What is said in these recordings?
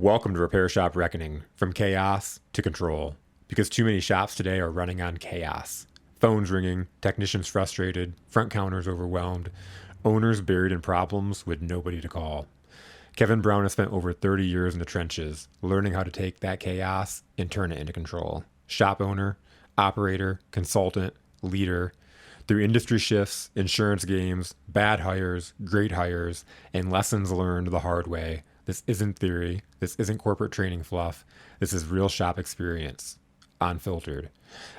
Welcome to Repair Shop Reckoning, from chaos to control. Because too many shops today are running on chaos. Phones ringing, technicians frustrated, front counters overwhelmed, owners buried in problems with nobody to call. Kevin Brown has spent over 30 years in the trenches, learning how to take that chaos and turn it into control. Shop owner, operator, consultant, leader. Through industry shifts, insurance games, bad hires, great hires, and lessons learned the hard way, this isn't theory. This isn't corporate training fluff. This is real shop experience, unfiltered.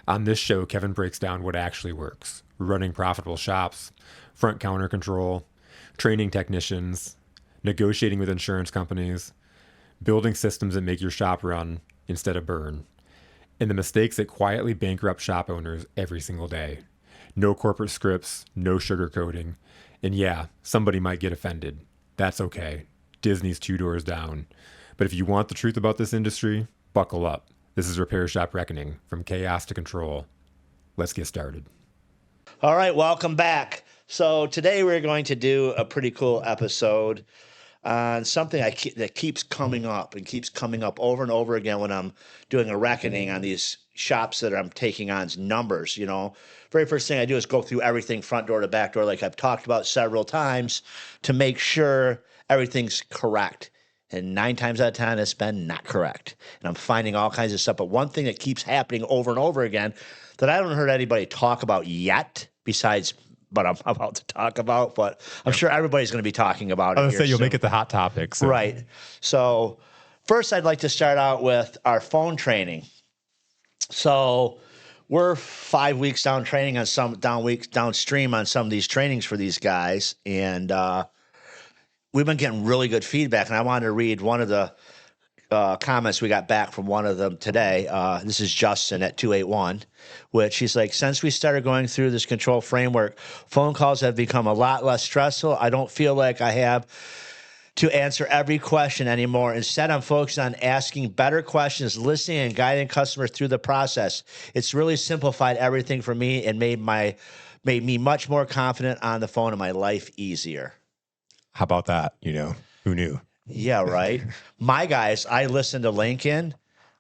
On this show, Kevin breaks down what actually works. Running profitable shops, front counter control, training technicians, negotiating with insurance companies, building systems that make your shop run instead of burn, and the mistakes that quietly bankrupt shop owners every single day. No corporate scripts, no sugarcoating, and yeah, somebody might get offended. That's okay. Disney's 2 doors down. But if you want the truth about this industry, buckle up. This is Repair Shop Reckoning, from chaos to control. Let's get started. All right, welcome back. So today we're going to do a pretty cool episode on something that keeps coming up and keeps coming up over and over again when I'm doing a reckoning on these shops that I'm taking on's numbers. You know, very first thing I do is go through everything front door to back door, like I've talked about several times, to make sure everything's correct. And 9 times out of 10, it's been not correct. And I'm finding all kinds of stuff. But one thing that keeps happening over and over again that I haven't heard anybody talk about yet, besides what I'm about to talk about, but I'm sure everybody's going to be talking about it. I was going to say, you'll soon. make it the hot topic. So. Right. So first, I'd like to start out with our phone training. So we're 5 weeks down training on some downstream on some of these trainings for these guys. And we've been getting really good feedback, and I wanted to read one of the comments we got back from one of them today. This is Justin at 281, which he's like, since we started going through this control framework, phone calls have become a lot less stressful. I don't feel like I have to answer every question anymore. Instead, I'm focused on asking better questions, listening, and guiding customers through the process. It's really simplified everything for me and made me much more confident on the phone and my life easier. How about that? You know, who knew? Yeah, right. My guys, I listened to Lincoln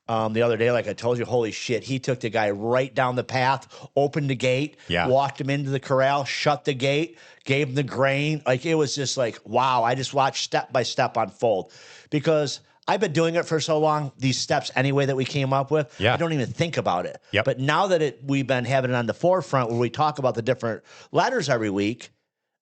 the other day, like I told you, holy shit. He took the guy right down the path, opened the gate, walked him into the corral, shut the gate, gave him the grain. Like, it was just like, wow, I just watched step by step unfold. Because I've been doing it for so long, these steps anyway that we came up with, I don't even think about it. Yep. But now that we've been having it on the forefront where we talk about the different letters every week,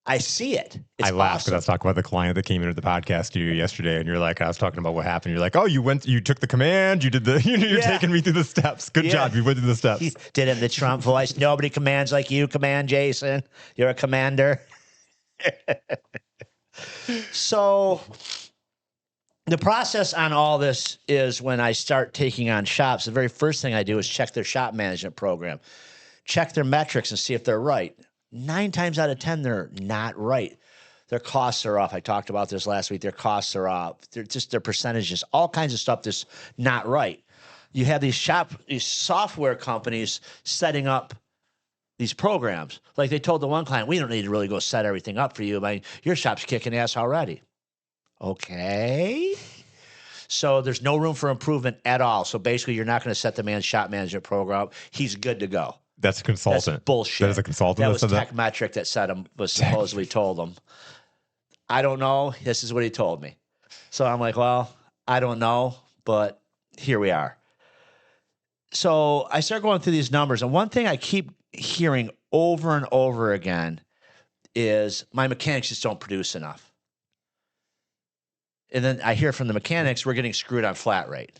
I see it. It's I laughed awesome. because I was talking about the client that came into the podcast studio yesterday, and you're like, I was talking about what happened. You're like, oh, you took the command, you did the, you're taking me through the steps. Good job, you went through the steps. He did it in the Trump voice. Nobody commands like you command, Jason. You're a commander. So the process on all this is when I start taking on shops, the very first thing I do is check their shop management program, check their metrics and see if they're right. 9 times out of 10, they're not right. Their costs are off. I talked about this last week. Their costs are off. They're just their percentages, all kinds of stuff that's not right. You have these software companies setting up these programs. Like they told the one client, we don't need to really go set everything up for you. I mean, your shop's kicking ass already. Okay. So there's no room for improvement at all. So basically, you're not going to set the man's shop management program up. He's good to go. That's a consultant. That's bullshit. That is a consultant. That was TechMetric that said him, was supposedly told him. I don't know. This is what he told me. So I'm like, well, I don't know, but here we are. So I start going through these numbers, and one thing I keep hearing over and over again is my mechanics just don't produce enough. And then I hear from the mechanics, we're getting screwed on flat rate,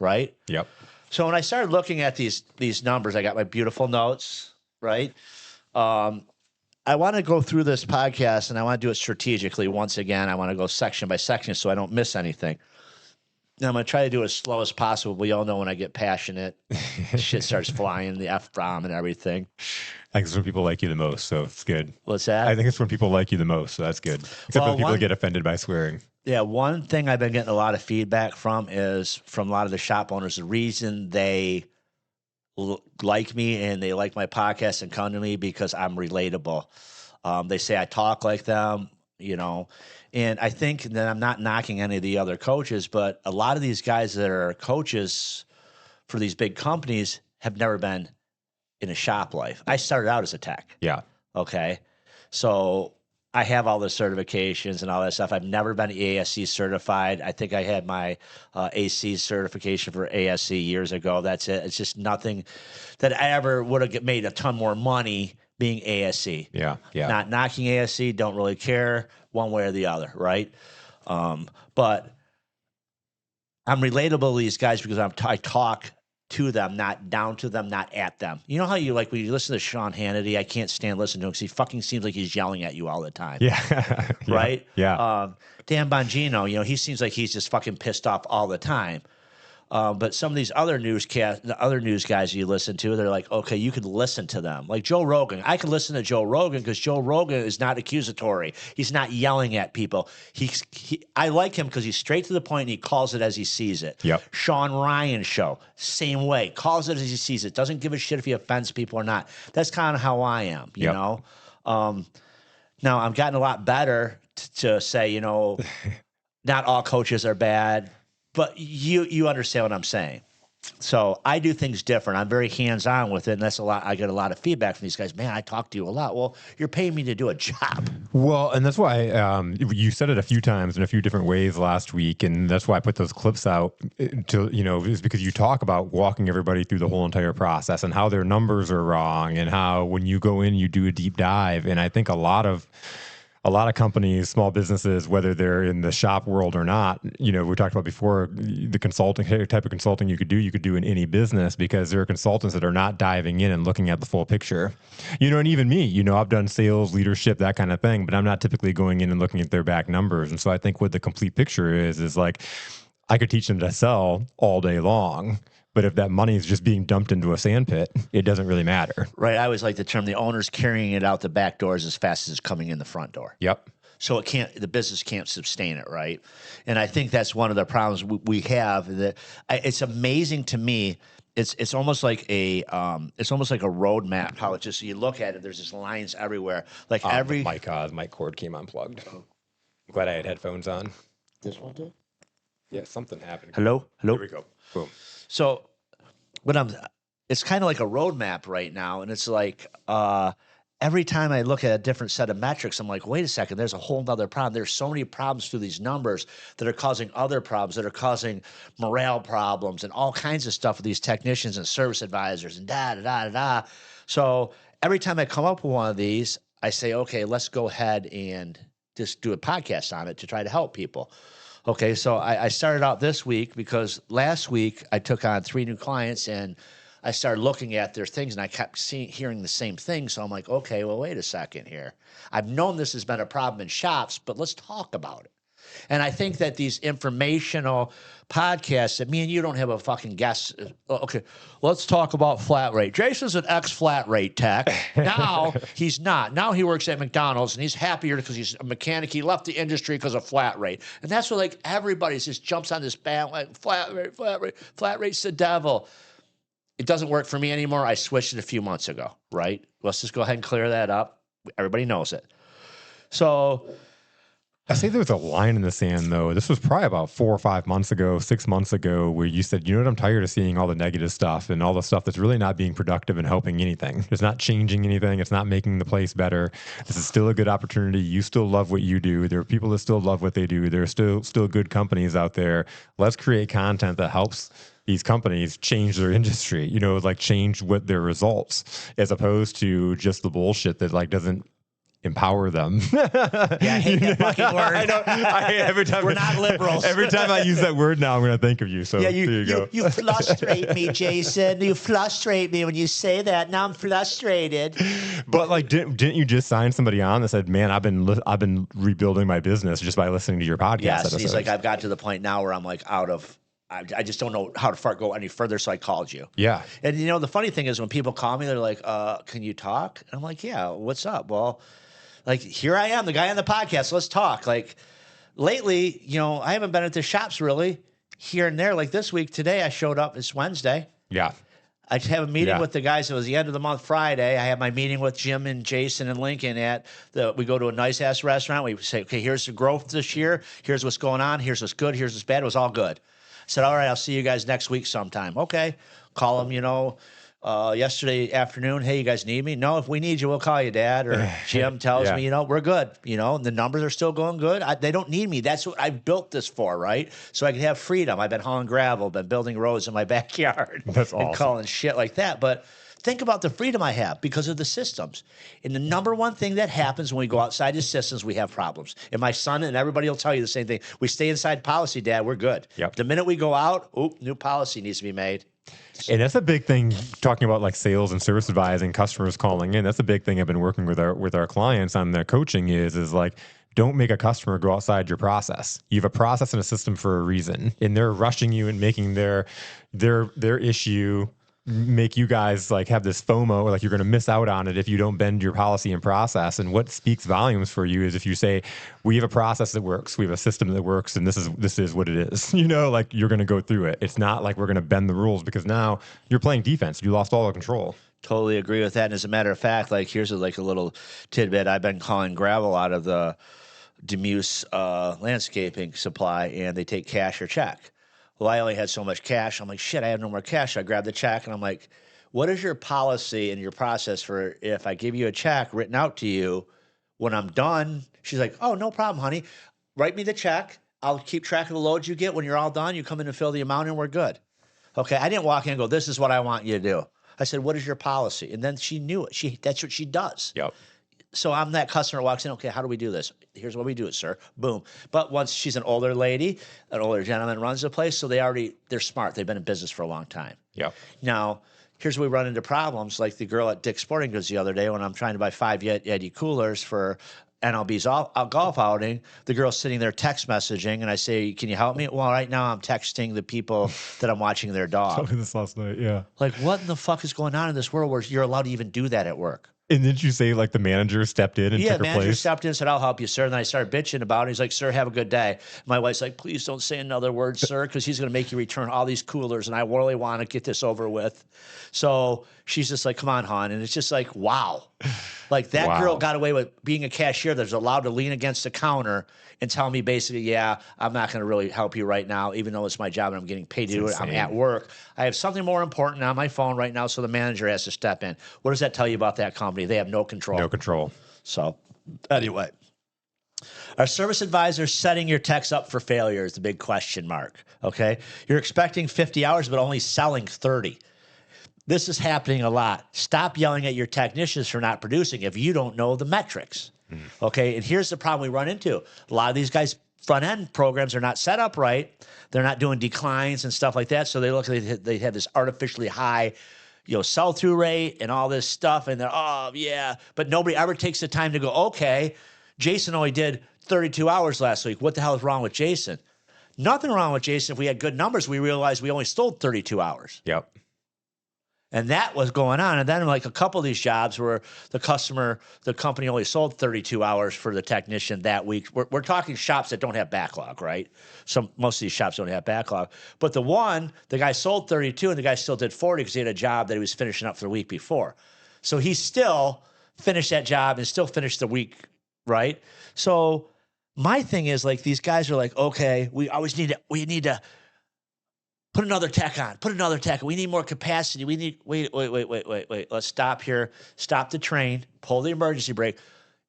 right? Yep. So when I started looking at these numbers, I got my beautiful notes, right? I want to go through this podcast, and I want to do it strategically. Once again, I want to go section by section so I don't miss anything. And I'm going to try to do it as slow as possible. We all know when I get passionate, shit starts flying, the F-bomb and everything. I think it's when people like you the most, so it's good. What's that? I think it's when people like you the most, so that's good. Except when people get offended by swearing. Yeah, one thing I've been getting a lot of feedback from is from a lot of the shop owners, the reason they like me and they like my podcast and come to me because I'm relatable. They say I talk like them. you know. And I think that I'm not knocking any of the other coaches, but a lot of these guys that are coaches for these big companies have never been in a shop life. I started out as a tech. Yeah. Okay. So I have all the certifications and all that stuff. I've never been ASC certified. I think I had my AC certification for ASC years ago. That's it. It's just nothing that I ever would have made a ton more money being ASC. Yeah. Yeah. Not knocking ASC, don't really care one way or the other, right? But I'm relatable to these guys because I talk to them, not down to them, not at them. You know how you like when you listen to Sean Hannity, I can't stand listening to him because he fucking seems like he's yelling at you all the time. Yeah. Right? Yeah. Dan Bongino, he seems like he's just fucking pissed off all the time. But some of these other the other news guys you listen to, they're like, okay, you can listen to them. Like Joe Rogan. I can listen to Joe Rogan because Joe Rogan is not accusatory. He's not yelling at people. I like him because he's straight to the point and he calls it as he sees it. Yep. Sean Ryan show, same way. Calls it as he sees it. Doesn't give a shit if he offends people or not. That's kind of how I am, you know? Now, I'm gotten a lot better to say, not all coaches are bad. But you understand what I'm saying. So I do things different. I'm very hands-on with it, and that's a lot. I get a lot of feedback from these guys. Man, I talk to you a lot. Well, you're paying me to do a job. Well, and that's why you said it a few times in a few different ways last week, and that's why I put those clips out to, is because you talk about walking everybody through the whole entire process and how their numbers are wrong and how when you go in, you do a deep dive. And I think a lot of companies, small businesses, whether they're in the shop world or not, we talked about before the consulting type of consulting you could do in any business because there are consultants that are not diving in and looking at the full picture. And even me, I've done sales, leadership, that kind of thing, but I'm not typically going in and looking at their back numbers. And so I think what the complete picture is like, I could teach them to sell all day long. But if that money is just being dumped into a sand pit, it doesn't really matter. Right. I always like the term, the owner's carrying it out the back doors as fast as it's coming in the front door. Yep. So the business can't sustain it, right? And I think that's one of the problems we have. That it's amazing to me. It's almost like a roadmap. How it just you look at it, there's just lines everywhere. Like every the mic cord came unplugged. I'm glad I had headphones on. This one too. Yeah, something happened. Hello. Here we go. Boom. So it's kind of like a roadmap right now. And it's like, every time I look at a different set of metrics, I'm like, wait a second, there's a whole nother problem. There's so many problems through these numbers that are causing other problems, that are causing morale problems and all kinds of stuff with these technicians and service advisors and da. So every time I come up with one of these, I say, okay, let's go ahead and just do a podcast on it to try to help people. Okay, so I started out this week because last week I took on 3 new clients and I started looking at their things and I kept hearing the same thing. So I'm like, okay, well, wait a second here. I've known this has been a problem in shops, but let's talk about it. And I think that these informational podcasts that me and you don't have a fucking guest. Okay, let's talk about flat rate. Jason's an ex-flat rate tech. Now he's not. Now he works at McDonald's and he's happier because he's a mechanic. He left the industry because of flat rate. And that's what like everybody just jumps on this bandwagon. Flat rate's the devil. It doesn't work for me anymore. I switched it a few months ago, right? Let's just go ahead and clear that up. Everybody knows it. So I say there was a line in the sand, though. This was probably about 4 or 5 months ago, 6 months ago, where you said, you know what, I'm tired of seeing all the negative stuff and all the stuff that's really not being productive and helping anything. It's not changing anything. It's not making the place better. This is still a good opportunity. You still love what you do. There are people that still love what they do. There are still good companies out there. Let's create content that helps these companies change their industry, like change what their results, as opposed to just the bullshit that like doesn't empower them. Yeah, I hate that fucking word. I know. Every time we're not liberals. Every time I use that word now, I'm going to think of you. So yeah, there you go. You frustrate me, Jason. You frustrate me when you say that. Now I'm frustrated. But like, didn't you just sign somebody on that said, "Man, I've been rebuilding my business just by listening to your podcast"? Yes, episodes. he's like, I've got to the point now where I'm like I just don't know how to go any further, so I called you. Yeah. And the funny thing is when people call me, they're like, can you talk? And I'm like, yeah, what's up? Well, like, here I am, the guy on the podcast. Let's talk. Like, lately, I haven't been at the shops really here and there. Like this week, today, I showed up. It's Wednesday. Yeah. I have a meeting with the guys. It was the end of the month, Friday. I have my meeting with Jim and Jason and Lincoln we go to a nice ass restaurant. We say, okay, here's the growth this year. Here's what's going on. Here's what's good. Here's what's bad. It was all good. I said, all right, I'll see you guys next week sometime. Okay. Call them, yesterday afternoon. Hey, you guys need me? No, if we need you, we'll call you, Dad. Or Jim tells me, we're good. And the numbers are still going good. They don't need me. That's what I built this for, right? So I can have freedom. I've been hauling gravel, been building roads in my backyard. That's awesome. And calling shit like that. But think about the freedom I have because of the systems. And the number one thing that happens when we go outside the systems, we have problems. And my son and everybody will tell you the same thing. We stay inside policy, Dad, we're good. Yep. The minute we go out, new policy needs to be made. And that's a big thing, talking about like sales and service advising, customers calling in. That's a big thing I've been working with our clients on their coaching is like, don't make a customer go outside your process. You have a process and a system for a reason, and they're rushing you and making their issue make you guys like have this FOMO, like you're going to miss out on it if you don't bend your policy and process. And what speaks volumes for you is if you say, we have a process that works, we have a system that works, and this is what it is. Like you're going to go through it. It's not like we're going to bend the rules, because now you're playing defense. You lost all the control. Totally agree with that. And as a matter of fact, like here's a little tidbit. I've been calling gravel out of the Demuse landscaping supply, and they take cash or check. Well, I only had so much cash. I'm like, shit, I have no more cash. I grabbed the check, and I'm like, what is your policy and your process for if I give you a check written out to you, when I'm done? She's like, oh, no problem, honey. Write me the check. I'll keep track of the loads you get. When you're all done, you come in and fill the amount, and we're good. Okay, I didn't walk in and go, this is what I want you to do. I said, what is your policy? And then she knew it. That's what she does. Yep. So I'm that customer who walks in, okay, how do we do this? Here's what we do it, sir. Boom. But once she's an older lady, an older gentleman runs the place, so they're smart. They've been in business for a long time. Yeah. Now, here's where we run into problems, like the girl at Dick's Sporting Goods the other day when I'm trying to buy 5 Yeti coolers for NLB's golf outing. The girl's sitting there text messaging, and I say, can you help me? Well, right now I'm texting the people that I'm watching their dog. Told me this last night, yeah. Like, what in the fuck is going on in this world where you're allowed to even do that at work? And didn't you say like the manager stepped in and took her place? Yeah, manager stepped in and said, I'll help you, sir. And then I started bitching about it. He's like, sir, have a good day. My wife's like, please don't say another word, sir, because he's going to make you return all these coolers, and I really want to get this over with. So she's just like, come on, hon. And it's just like, wow. Like that girl got away with being a cashier that's allowed to lean against the counter and tell me basically, yeah, I'm not going to really help you right now, even though it's my job and I'm getting paid to do it. I'm at work. I have something more important on my phone right now, so the manager has to step in. What does that tell you about that company? They have no control. No control. So anyway, our service advisor setting your techs up for failure is the big question mark, okay? You're expecting 50 hours, but only selling 30. This is happening a lot. Stop yelling at your technicians for not producing if you don't know the metrics. Okay, and here's the problem we run into. A lot of these guys' front-end programs are not set up right. They're not doing declines and stuff like that, so they have this artificially high, sell-through rate and all this stuff, and they're, oh, yeah. But nobody ever takes the time to go, okay, Jason only did 32 hours last week. What the hell is wrong with Jason? Nothing wrong with Jason. If we had good numbers, we realized we only sold 32 hours. Yep. And that was going on. And then like a couple of these jobs where the company only sold 32 hours for the technician that week. We're talking shops that don't have backlog, right? Most of these shops don't have backlog. But the guy sold 32 and the guy still did 40 because he had a job that he was finishing up for the week before. So he still finished that job and still finished the week, right? So my thing is like these guys are like, okay, we need to put another tech on. Put another tech on. We need more capacity. We need wait. Let's stop here. Stop the train. Pull the emergency brake.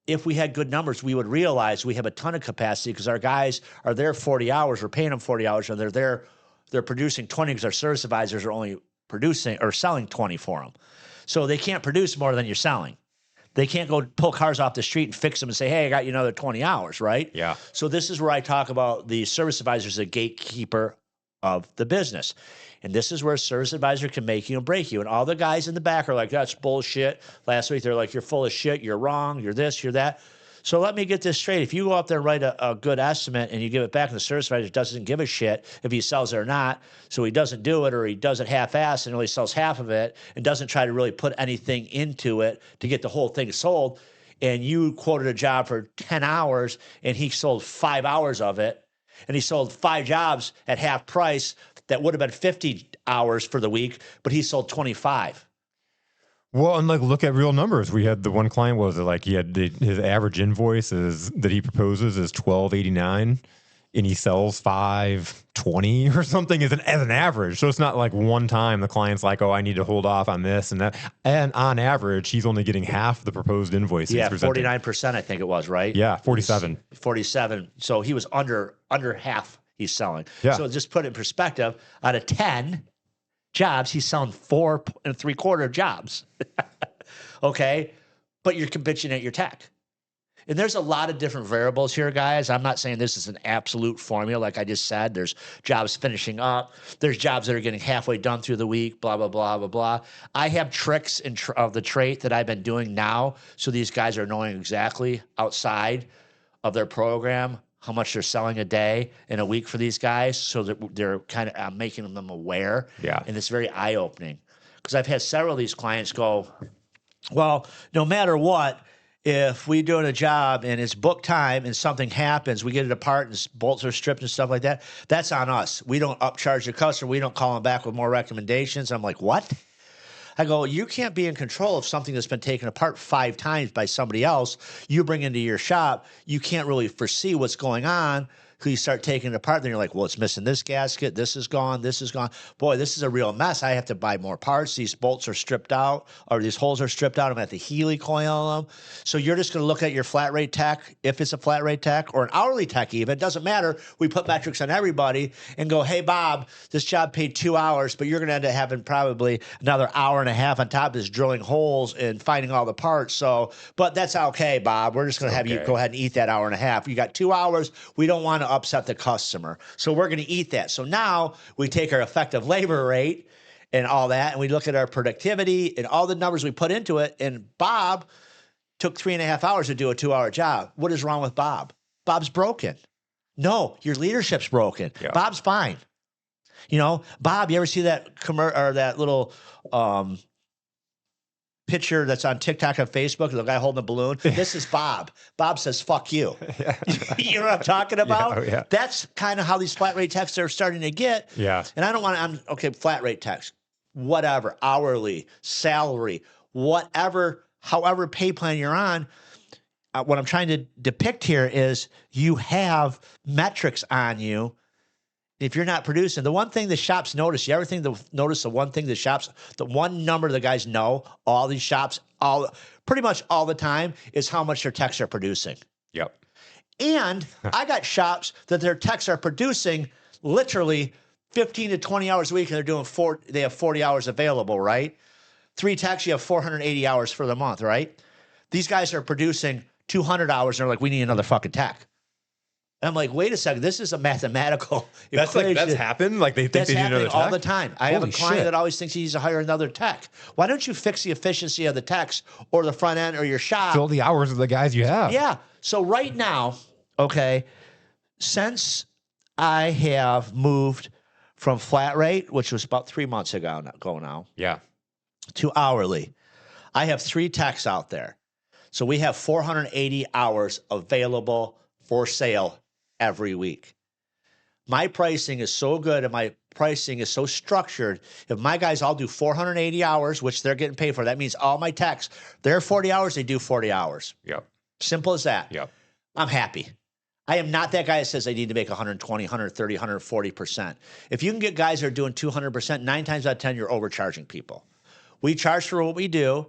If we had good numbers, we would realize we have a ton of capacity because our guys are there 40 hours. We're paying them 40 hours, and they're producing 20 because our service advisors are only producing or selling 20 for them. So they can't produce more than you're selling. They can't go pull cars off the street and fix them and say, hey, I got you another 20 hours, right? Yeah. So this is where I talk about the service advisor as a gatekeeper of the business. And this is where a service advisor can make you and break you. And all the guys in the back are like, that's bullshit. Last week, they're like, you're full of shit. You're wrong. You're this, you're that. So let me get this straight. If you go up there and write a good estimate and you give it back and the service advisor doesn't give a shit if he sells it or not, so he doesn't do it or he does it half-assed and only sells half of it and doesn't try to really put anything into it to get the whole thing sold, and you quoted a job for 10 hours and he sold 5 hours of it, and he sold 5 jobs at half price, that would have been 50 hours for the week, but he sold 25. Well, and like look at real numbers. We had the one client was like he had his average invoice is that he proposes is $12.89, and he sells $5.20 or something as an average. So it's not like one time the client's like, oh, I need to hold off on this and that. And on average, he's only getting half the proposed invoice. Yeah, he's presenting. 49%, I think it was, right? Yeah, 47. 47. So he was under half he's selling. Yeah. So just put it in perspective, out of 10 jobs, he's selling 4 3/4 jobs. Okay. But you're bitching at your tech. And there's a lot of different variables here, guys. I'm not saying this is an absolute formula. Like I just said, there's jobs finishing up. There's jobs that are getting halfway done through the week, blah, blah, blah, blah, blah. I have tricks of the trait that I've been doing now. So these guys are knowing exactly outside of their program how much they're selling a day and a week for these guys. So that they're kind of making them aware. Yeah. And it's very eye-opening. Because I've had several of these clients go, well, no matter what, if we're doing a job and it's book time and something happens, we get it apart and bolts are stripped and stuff like that, that's on us. We don't upcharge the customer. We don't call them back with more recommendations. I'm like, what? I go, you can't be in control of something that's been taken apart 5 times by somebody else. You bring into your shop, you can't really foresee what's going on. You start taking it apart, then you're like, well, it's missing this gasket. This is gone. This is gone. Boy, this is a real mess. I have to buy more parts. These bolts are stripped out, or these holes are stripped out. I'm going to have to Healy coil them. So you're just going to look at your flat rate tech, if it's a flat rate tech, or an hourly tech even. It doesn't matter. We put metrics on everybody and go, hey, Bob, this job paid 2 hours, but you're going to end up having probably another hour and a half on top of this drilling holes and finding all the parts. So, but that's okay, Bob. We're just going to have you go ahead and eat that hour and a half. You got 2 hours. We don't want to upset the customer. So we're going to eat that. So now we take our effective labor rate and all that, and we look at our productivity and all the numbers we put into it. And Bob took 3.5 hours to do a 2-hour job. What is wrong with Bob? Bob's broken. No, your leadership's broken. Yeah. Bob's fine. You know, Bob, you ever see that or that little picture that's on TikTok and Facebook, the guy holding a balloon? This is Bob. Bob says, fuck you. You know what I'm talking about? Yeah. That's kind of how these flat rate techs are starting to get. Yeah. And I don't want to, okay, flat rate techs, whatever, hourly, salary, whatever, however pay plan you're on. What I'm trying to depict here is you have metrics on you. If you're not producing, the one thing the shops notice, you ever notice the one thing the shops, the one number the guys know, all these shops, pretty much all the time, is how much their techs are producing. Yep. And I got shops that their techs are producing literally 15 to 20 hours a week, and they're doing they have 40 hours available, right? 3 techs, you have 480 hours for the month, right? These guys are producing 200 hours, and they're like, we need another fucking tech. And I'm like, wait a second, this is a mathematical equation. That's happened? Like they think they need another tech? All the time. I have a client shit. that always thinks he needs to hire another tech. Why don't you fix the efficiency of the techs or the front end or your shop? Fill the hours of the guys you have. Yeah. So right now, okay, since I have moved from flat rate, which was about 3 months ago now, yeah, to hourly, I have 3 techs out there. So we have 480 hours available for sale every week. My pricing is so good and my pricing is so structured. If my guys all do 480 hours, which they're getting paid for, that means all my techs, they're 40 hours, they do 40 hours. Yep. Simple as that. Yep. I'm happy. I am not that guy that says I need to make 120, 130, 140%. If you can get guys that are doing 200%, 9 times out of 10, you're overcharging people. We charge for what we do.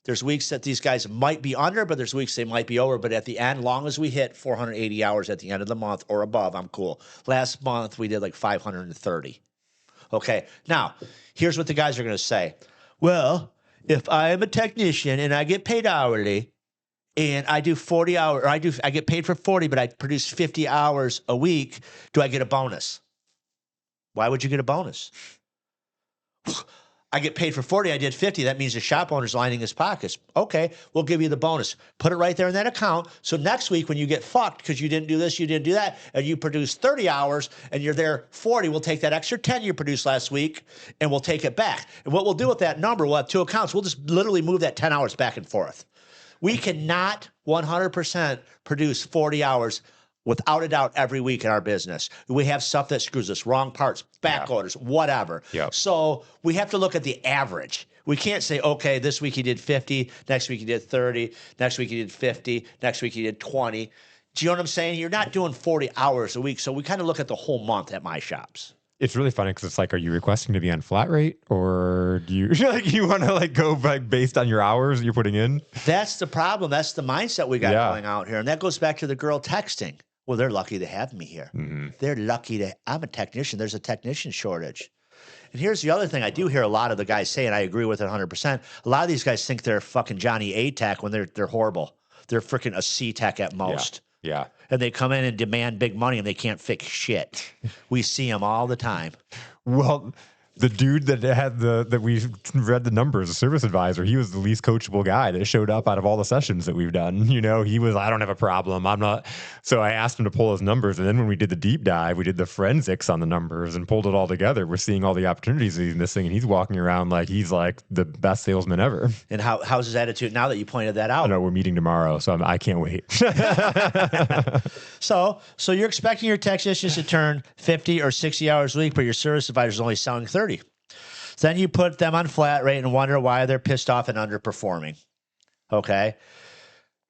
There's weeks that these guys might be under, but there's weeks they might be over. But at the end, long as we hit 480 hours at the end of the month or above, I'm cool. Last month, we did like 530. Okay, now, here's what the guys are going to say. Well, if I am a technician and I get paid hourly and I do 40 hours, or I get paid for 40, but I produce 50 hours a week, do I get a bonus? Why would you get a bonus? I get paid for 40, I did 50. That means the shop owner's lining his pockets. Okay, we'll give you the bonus. Put it right there in that account. So next week when you get fucked because you didn't do this, you didn't do that, and you produce 30 hours and you're there 40, we'll take that extra 10 you produced last week and we'll take it back. And what we'll do with that number, we'll have 2 accounts. We'll just literally move that 10 hours back and forth. We cannot 100% produce 40 hours without a doubt, every week in our business. We have stuff that screws us, wrong parts, back Yeah. orders, whatever. Yep. So we have to look at the average. We can't say, okay, this week he did 50, next week he did 30, next week he did 50, next week he did 20. Do you know what I'm saying? You're not doing 40 hours a week. So we kind of look at the whole month at my shops. It's really funny because it's like, are you requesting to be on flat rate, or do you like you want to like go like based on your hours you're putting in? That's the problem. That's the mindset we got Yeah. going out here. And that goes back to the girl texting. Well, they're lucky to have me here. Mm-hmm. They're lucky to, I'm a technician. There's a technician shortage. And here's the other thing I do hear a lot of the guys say, and I agree with it 100%. A lot of these guys think they're fucking Johnny A Tech when they're horrible. They're freaking a C Tech at most. Yeah. And they come in and demand big money and they can't fix shit. We see them all the time. Well, the dude that had that we read the numbers, the service advisor, he was the least coachable guy that showed up out of all the sessions that we've done. You know, he was, I don't have a problem. I'm not. So I asked him to pull his numbers. And then when we did the deep dive, we did the forensics on the numbers and pulled it all together. We're seeing all the opportunities he's missing. And he's walking around like he's like the best salesman ever. And how's his attitude now that you pointed that I out? know we're meeting tomorrow, so I can't wait. So you're expecting your technicians to turn 50 or 60 hours a week, but your service advisor is only selling 30. Then you put them on flat rate and wonder why they're pissed off and underperforming. Okay.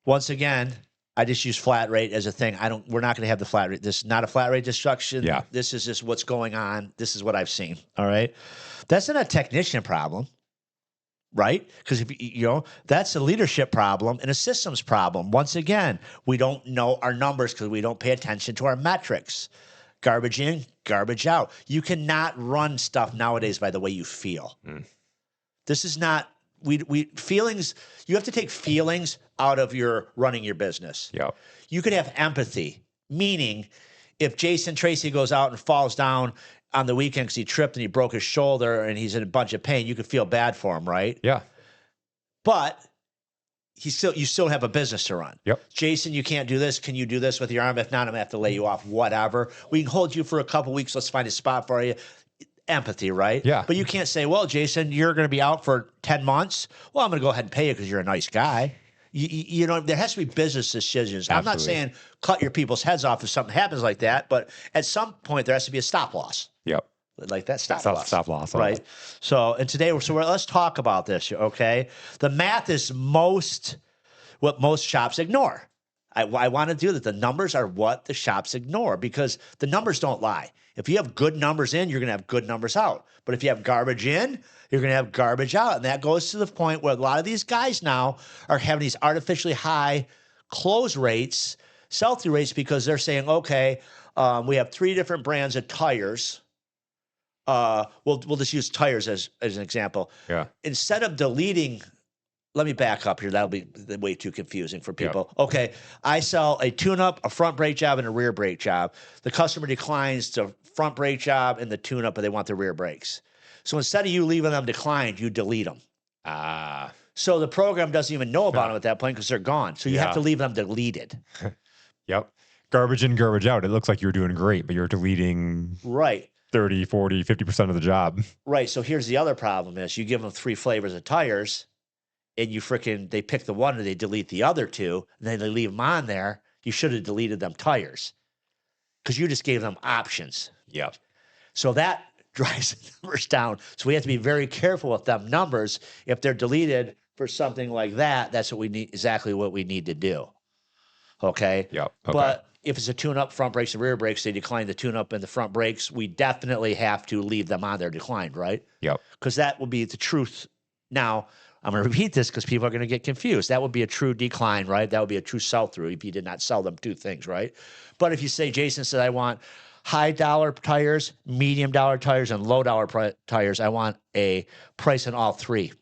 Once again, I just use flat rate as a thing. We're not going to have the flat rate. This is not a flat rate destruction. Yeah. This is just what's going on. This is what I've seen. All right. That's not a technician problem, right? Because if you know, that's a leadership problem and a systems problem. Once again, we don't know our numbers because we don't pay attention to our metrics. Garbage in, garbage out. You cannot run stuff nowadays by the way you feel. This is not we feelings. You have to take feelings out of your running your business. Yep. You could have empathy, meaning if Jason Tracy goes out and falls down on the weekend because he tripped and he broke his shoulder and he's in a bunch of pain, you could feel bad for him, right? Yeah. But you still have a business to run. Yep. Jason, you can't do this. Can you do this with your arm? If not, I'm gonna have to lay you off. Whatever. We can hold you for a couple weeks. Let's find a spot for you. Empathy, right? Yeah. But you can't say, well, Jason, you're going to be out for 10 months. Well, I'm going to go ahead and pay you because you're a nice guy. You know, there has to be business decisions. Absolutely. I'm not saying cut your people's heads off if something happens like that, but at some point there has to be a stop loss. Yep. Like that stop loss. Right. So, and today, let's talk about this, okay? The math is what most shops ignore. I want to do that. The numbers are what the shops ignore because the numbers don't lie. If you have good numbers in, you're going to have good numbers out. But if you have garbage in, you're going to have garbage out. And that goes to the point where a lot of these guys now are having these artificially high close rates, sell-through rates, because they're saying, okay, we have 3 different brands of tires. We'll just use tires as an example. Yeah. Instead of deleting, let me back up here. That'll be way too confusing for people. Yep. Okay, I sell a tune-up, a front brake job, and a rear brake job. The customer declines the front brake job and the tune-up, but they want the rear brakes. So instead of you leaving them declined, you delete them. So the program doesn't even know about them at that point because they're gone. So you have to leave them deleted. Yep. Garbage in, garbage out. It looks like you're doing great, but you're deleting 30, 40, 50% of the job. Right. So here's the other problem is you give them 3 flavors of tires and they pick the one and they delete the other 2 and then they leave them on there. You should have deleted them tires because you just gave them options. Yep. So that drives the numbers down. So we have to be very careful with them numbers. If they're deleted for something like that, that's what we need, exactly what we need to do. Okay. Yep. Okay. But if it's a tune-up, front brakes and rear brakes, they decline the tune-up and the front brakes, we definitely have to leave them on there declined, right? Yep. Because that will be the truth. Now, I'm going to repeat this because people are going to get confused. That would be a true decline, right? That would be a true sell-through if you did not sell them 2 things, right? But if you say, Jason said, I want high-dollar tires, medium-dollar tires, and low-dollar tires, I want a price on all 3.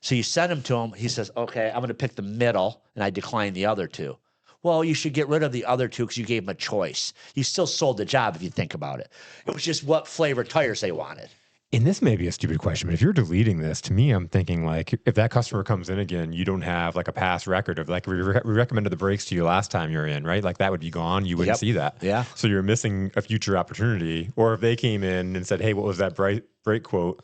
So you send them to him. He says, okay, I'm going to pick the middle, and I decline the other 2. Well, you should get rid of the other 2 because you gave them a choice. You still sold the job if you think about it. It was just what flavor tires they wanted. And this may be a stupid question, but if you're deleting this, to me, I'm thinking like, if that customer comes in again, you don't have like a past record of like, we recommended the brakes to you last time you're in, right? Like that would be gone. You wouldn't Yep. see that. Yeah. So you're missing a future opportunity. Or if they came in and said, hey, what was that brake quote?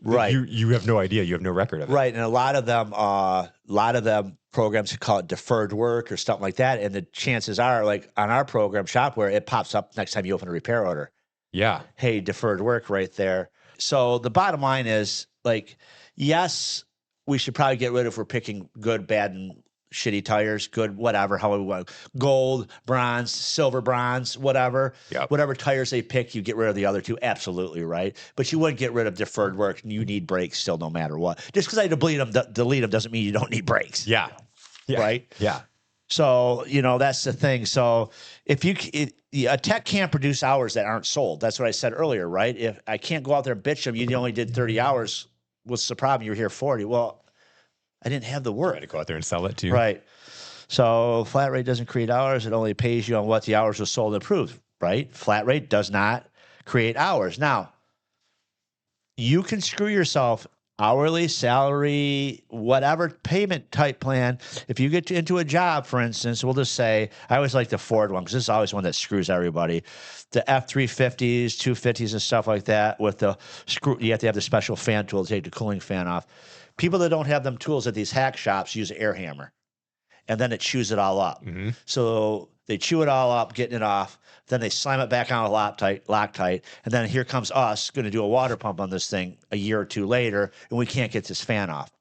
Right. You have no idea. You have no record of it. Right. And a lot of them programs call it deferred work or something like that. And the chances are, like on our program, Shopware, it pops up next time you open a repair order. Yeah. Hey, deferred work right there. So the bottom line is, like, yes, we should probably get rid of, if we're picking good, bad, and shitty tires, good, whatever, how we want, gold, bronze, silver, bronze, whatever. Yep. Whatever tires they pick, you get rid of the other two. Absolutely right. But you wouldn't get rid of deferred work. You need brakes still, no matter what. Just because I delete them doesn't mean you don't need brakes. Yeah. Yeah. Right? Yeah. So, that's the thing. So if a tech can't produce hours that aren't sold. That's what I said earlier, right? If I can't go out there and bitch them, you only did 30 hours. What's the problem? You were here 40. Well, I didn't have the work. Try to go out there and sell it too. Right. So flat rate doesn't create hours. It only pays you on what the hours was sold and approved, right? Flat rate does not create hours. Now, you can screw yourself hourly, salary, whatever payment type plan. If you get into a job, for instance, we'll just say, I always like the Ford one because this is always one that screws everybody. The F-350s, 250s and stuff like that with the screw, you have to have the special fan tool to take the cooling fan off. People that don't have them tools at these hack shops use an air hammer, and then it chews it all up. Mm-hmm. So they chew it all up, getting it off. Then they slam it back on a Loctite. And then here comes us going to do a water pump on this thing a year or two later, and we can't get this fan off.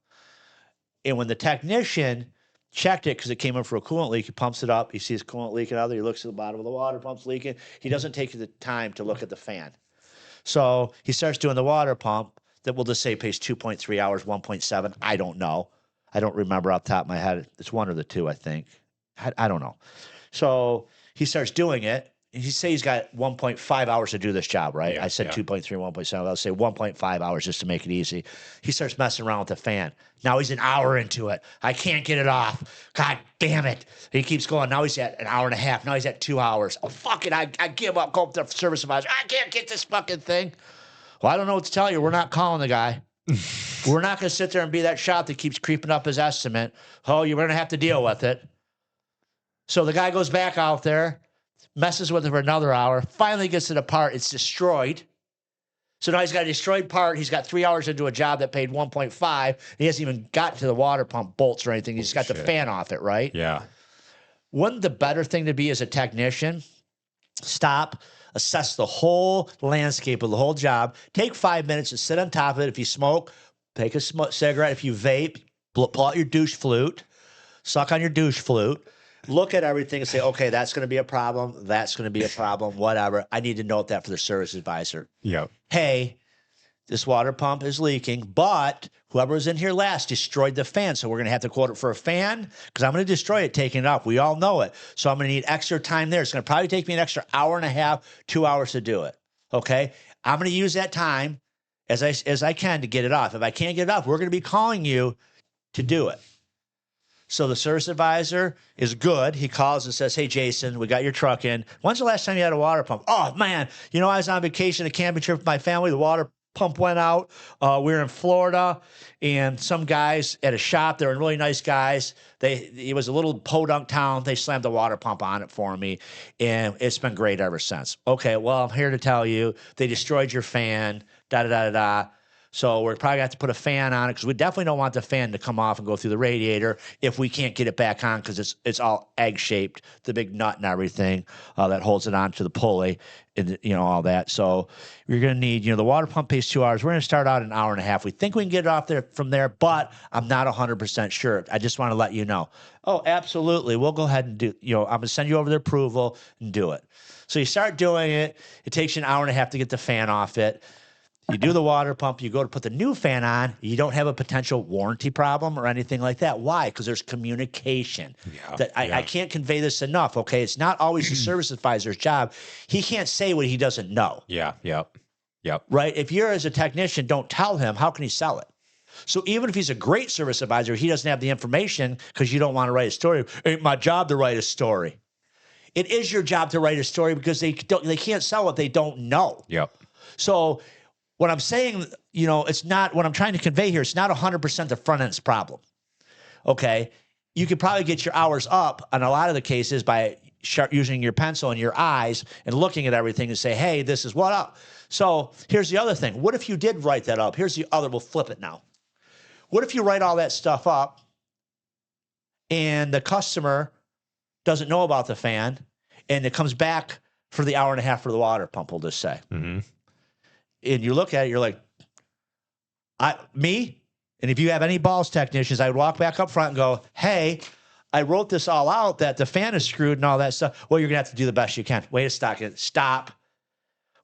And when the technician checked it, because it came in for a coolant leak, he pumps it up. He sees coolant leaking out there. He looks at the bottom of the water pump's leaking. He doesn't take the time to look at the fan. So he starts doing the water pump that we'll just say pays 2.3 hours, 1.7. I don't know. I don't remember off the top of my head. It's one or the two, I think. I don't know. So he starts doing it. He say he's got 1.5 hours to do this job, right? Yeah, I said 2.3, 1.7. I'll say 1.5 hours just to make it easy. He starts messing around with the fan. Now he's an hour into it. I can't get it off. God damn it. He keeps going. Now he's at an hour and a half. Now he's at 2 hours. Oh, fuck it. I give up. Go up to the service advisor. I can't get this fucking thing. Well, I don't know what to tell you. We're not calling the guy. We're not going to sit there and be that shop that keeps creeping up his estimate. Oh, you're going to have to deal with it. So the guy goes back out there, messes with it for another hour, finally gets to the part. It's destroyed. So now he's got a destroyed part. He's got 3 hours into a job that paid 1.5. He hasn't even got to the water pump bolts or anything. He's got the fan off it, right? Yeah. Wouldn't the better thing to be as a technician? Stop, assess the whole landscape of the whole job. Take 5 minutes and sit on top of it. If you smoke, take a cigarette. If you vape, pull out your douche flute, suck on your douche flute. Look at everything and say, okay, that's going to be a problem. That's going to be a problem. Whatever. I need to note that for the service advisor. Yeah. Hey, this water pump is leaking, but whoever was in here last destroyed the fan. So we're going to have to quote it for a fan because I'm going to destroy it taking it off. We all know it. So I'm going to need extra time there. It's going to probably take me an extra hour and a half, 2 hours to do it. Okay. I'm going to use that time as I can to get it off. If I can't get it off, we're going to be calling you to do it. So the service advisor is good. He calls and says, hey, Jason, we got your truck in. When's the last time you had a water pump? Oh, man, I was on vacation, a camping trip with my family. The water pump went out. We were in Florida, and some guys at a shop, they were really nice guys. It was a little podunk town. They slammed the water pump on it for me, and it's been great ever since. Okay, well, I'm here to tell you they destroyed your fan, da-da-da-da-da. So we're probably going to have to put a fan on it because we definitely don't want the fan to come off and go through the radiator if we can't get it back on because it's all egg-shaped, the big nut and everything that holds it onto the pulley and, all that. So you're going to need, the water pump pays 2 hours. We're going to start out an hour and a half. We think we can get it off there from there, but I'm not 100% sure. I just want to let you know. Oh, absolutely. We'll go ahead and do, I'm going to send you over the approval and do it. So you start doing it. It takes you an hour and a half to get the fan off it. You do the water pump, you go to put the new fan on, you don't have a potential warranty problem or anything like that. Why? Because there's communication. Yeah, I can't convey this enough, okay? It's not always the service advisor's job. He can't say what he doesn't know. Yeah, yep. Right? If you're as a technician, don't tell him, how can he sell it? So even if he's a great service advisor, he doesn't have the information because you don't want to write a story. Ain't my job to write a story. It is your job to write a story because they can't sell what they don't know. Yep. So What I'm saying, it's not what I'm trying to convey here. It's not 100% the front end's problem. Okay. You could probably get your hours up on a lot of the cases by using your pencil and your eyes and looking at everything and say, hey, this is what up. So here's the other thing. What if you did write that up? Here's the other, we'll flip it now. What if you write all that stuff up and the customer doesn't know about the fan and it comes back for the hour and a half for the water pump, we'll just say. Mm-hmm. And you look at it, you're like, me? And if you have any balls technicians, I would walk back up front and go, hey, I wrote this all out that the fan is screwed and all that stuff. Well, you're going to have to do the best you can. Wait a second. Stop.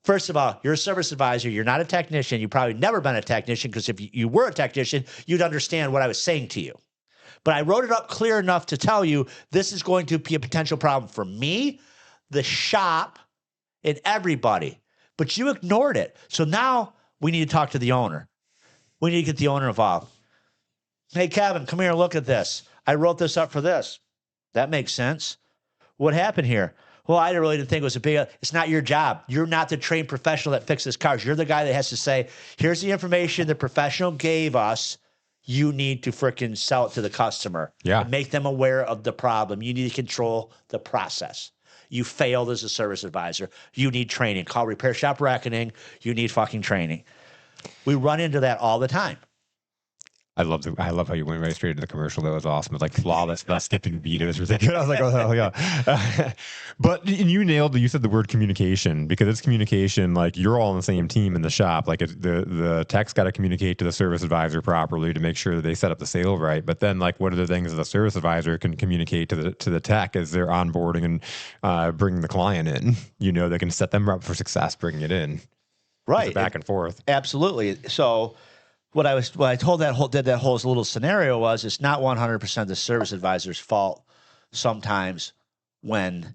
First of all, you're a service advisor. You're not a technician. You've probably never been a technician, because if you were a technician, you'd understand what I was saying to you. But I wrote it up clear enough to tell you this is going to be a potential problem for me, the shop, and everybody. But you ignored it. So now we need to talk to the owner. We need to get the owner involved. Hey, Kevin, come here and look at this. I wrote this up for this. That makes sense. What happened here? Well, I really didn't think it was a big, it's not your job. You're not the trained professional that fixes cars. You're the guy that has to say, here's the information the professional gave us. You need to freaking sell it to the customer. Yeah. Make them aware of the problem. You need to control the process. You failed as a service advisor. You need training. Call Repair Shop Reckoning. You need fucking training. We run into that all the time. I love how you went right straight into the commercial. That was awesome. It's like flawless, not skipping beat. It was ridiculous. I was like, oh hell yeah. But you nailed it. You said the word communication, because it's communication. Like, you're all on the same team in the shop. Like, the tech's got to communicate to the service advisor properly to make sure that they set up the sale right. But then, like, what are the things that the service advisor can communicate to the tech as they're onboarding and bringing the client in? They can set them up for success, bringing it in. Right. Back and forth. Absolutely. So what I told that whole little scenario was, it's not 100% the service advisor's fault sometimes when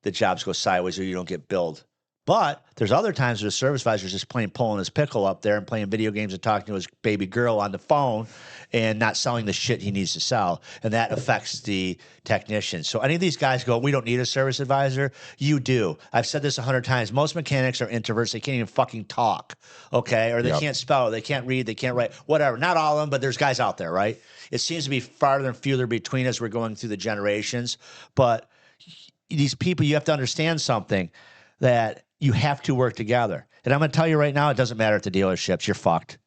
the jobs go sideways or you don't get billed. But there's other times where the service advisor is just plain pulling his pickle up there and playing video games and talking to his baby girl on the phone and not selling the shit he needs to sell. And that affects the technician. So any of these guys go, we don't need a service advisor. You do. I've said this 100 times. Most mechanics are introverts. They can't even fucking talk. Okay. Or they can't spell. They can't read. They can't write. Whatever. Not all of them, but there's guys out there, right? It seems to be farther and fewer between as we're going through the generations. But these people, you have to understand something, that you have to work together. And I'm going to tell you right now, it doesn't matter at the dealerships. You're fucked.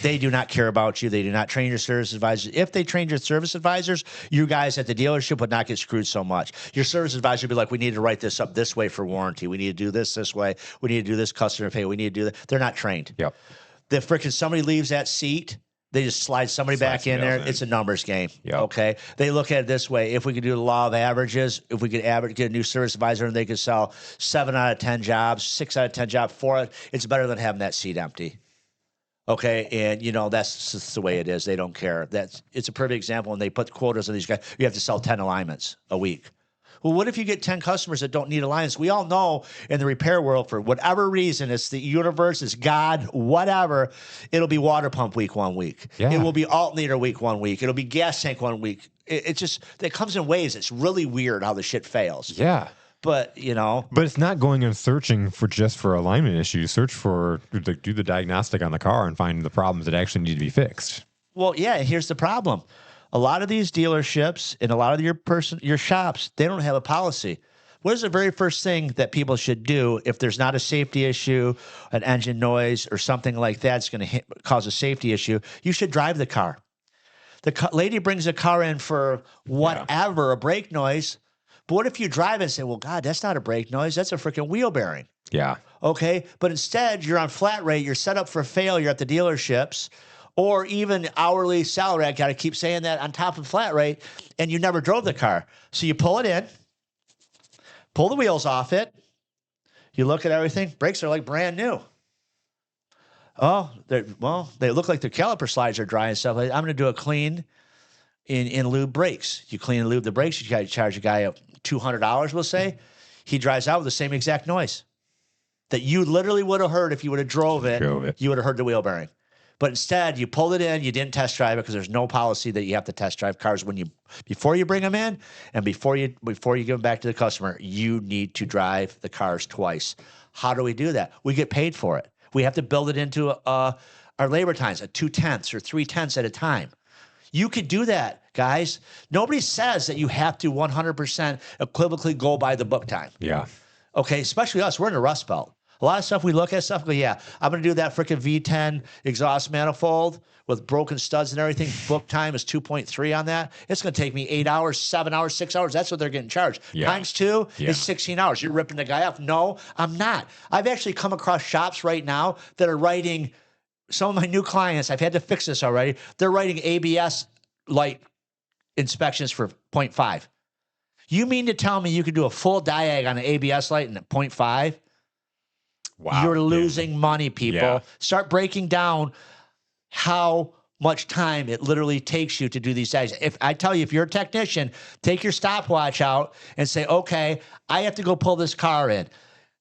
They do not care about you. They do not train your service advisors. If they trained your service advisors, you guys at the dealership would not get screwed so much. Your service advisor would be like, we need to write this up this way for warranty. We need to do this way. We need to do this customer pay. We need to do that. They're not trained. Yep. The freaking somebody leaves that seat, they just slide somebody back in there. It's a numbers game. Yep. Okay. They look at it this way. If we could do the law of averages, if we could get a new service advisor and they could sell 7 out of 10 jobs, 6 out of 10 jobs, 4, it's better than having that seat empty. Okay. And that's just the way it is. They don't care. It's a perfect example. When they put quotas on these guys, you have to sell 10 alignments a week. Well, what if you get 10 customers that don't need alignments? We all know in the repair world, for whatever reason, it's the universe, it's God, whatever, it'll be water pump week 1 week. Yeah. It will be alternator week 1 week. It'll be gas tank 1 week. It just, it comes in waves. It's really weird how the shit fails. Yeah. But, But it's not going and searching for alignment issues. Search for, do the diagnostic on the car and find the problems that actually need to be fixed. Well, yeah, here's the problem. A lot of these dealerships and a lot of your shops, they don't have a policy. What is the very first thing that people should do if there's not a safety issue, an engine noise, or something like that's going to cause a safety issue? You should drive the car. The lady brings a car in for whatever, a brake noise. But what if you drive it and say, well, God, that's not a brake noise. That's a freaking wheel bearing. Yeah. Okay. But instead, you're on flat rate. You're set up for failure at the dealerships, or even hourly salary. I got to keep saying that, on top of flat rate, and you never drove the car. So you pull it in, pull the wheels off it. You look at everything. Brakes are like brand new. Oh, they look like the caliper slides are dry and stuff. I'm going to do a clean in lube brakes. You clean and lube the brakes. You got to charge a guy $200, we'll say. He drives out with the same exact noise that you literally would have heard if you would have drove it. You would have heard the wheel bearing. But instead, you pulled it in, you didn't test drive it, because there's no policy that you have to test drive cars before you bring them in and before you give them back to the customer. You need to drive the cars twice. How do we do that? We get paid for it. We have to build it into our labor times at 2/10 or 3/10 at a time. You could do that, guys. Nobody says that you have to 100% equivocally go by the book time. Yeah. Okay, especially us. We're in the Rust Belt. A lot of stuff we look at stuff and go, yeah, I'm going to do that freaking V10 exhaust manifold with broken studs and everything. Book time is 2.3 on that. It's going to take me 8 hours, 7 hours, 6 hours. That's what they're getting charged. Yeah. Times 2 Yeah. is 16 hours. You're ripping the guy off. No, I'm not. I've actually come across shops right now that are writing, some of my new clients, I've had to fix this already. They're writing ABS light inspections for 0.5. You mean to tell me you could do a full diag on an ABS light in 0.5? Wow. You're losing money, people. Yeah. Start breaking down how much time it literally takes you to do these diags. If I tell you, if you're a technician, take your stopwatch out and say, okay, I have to go pull this car in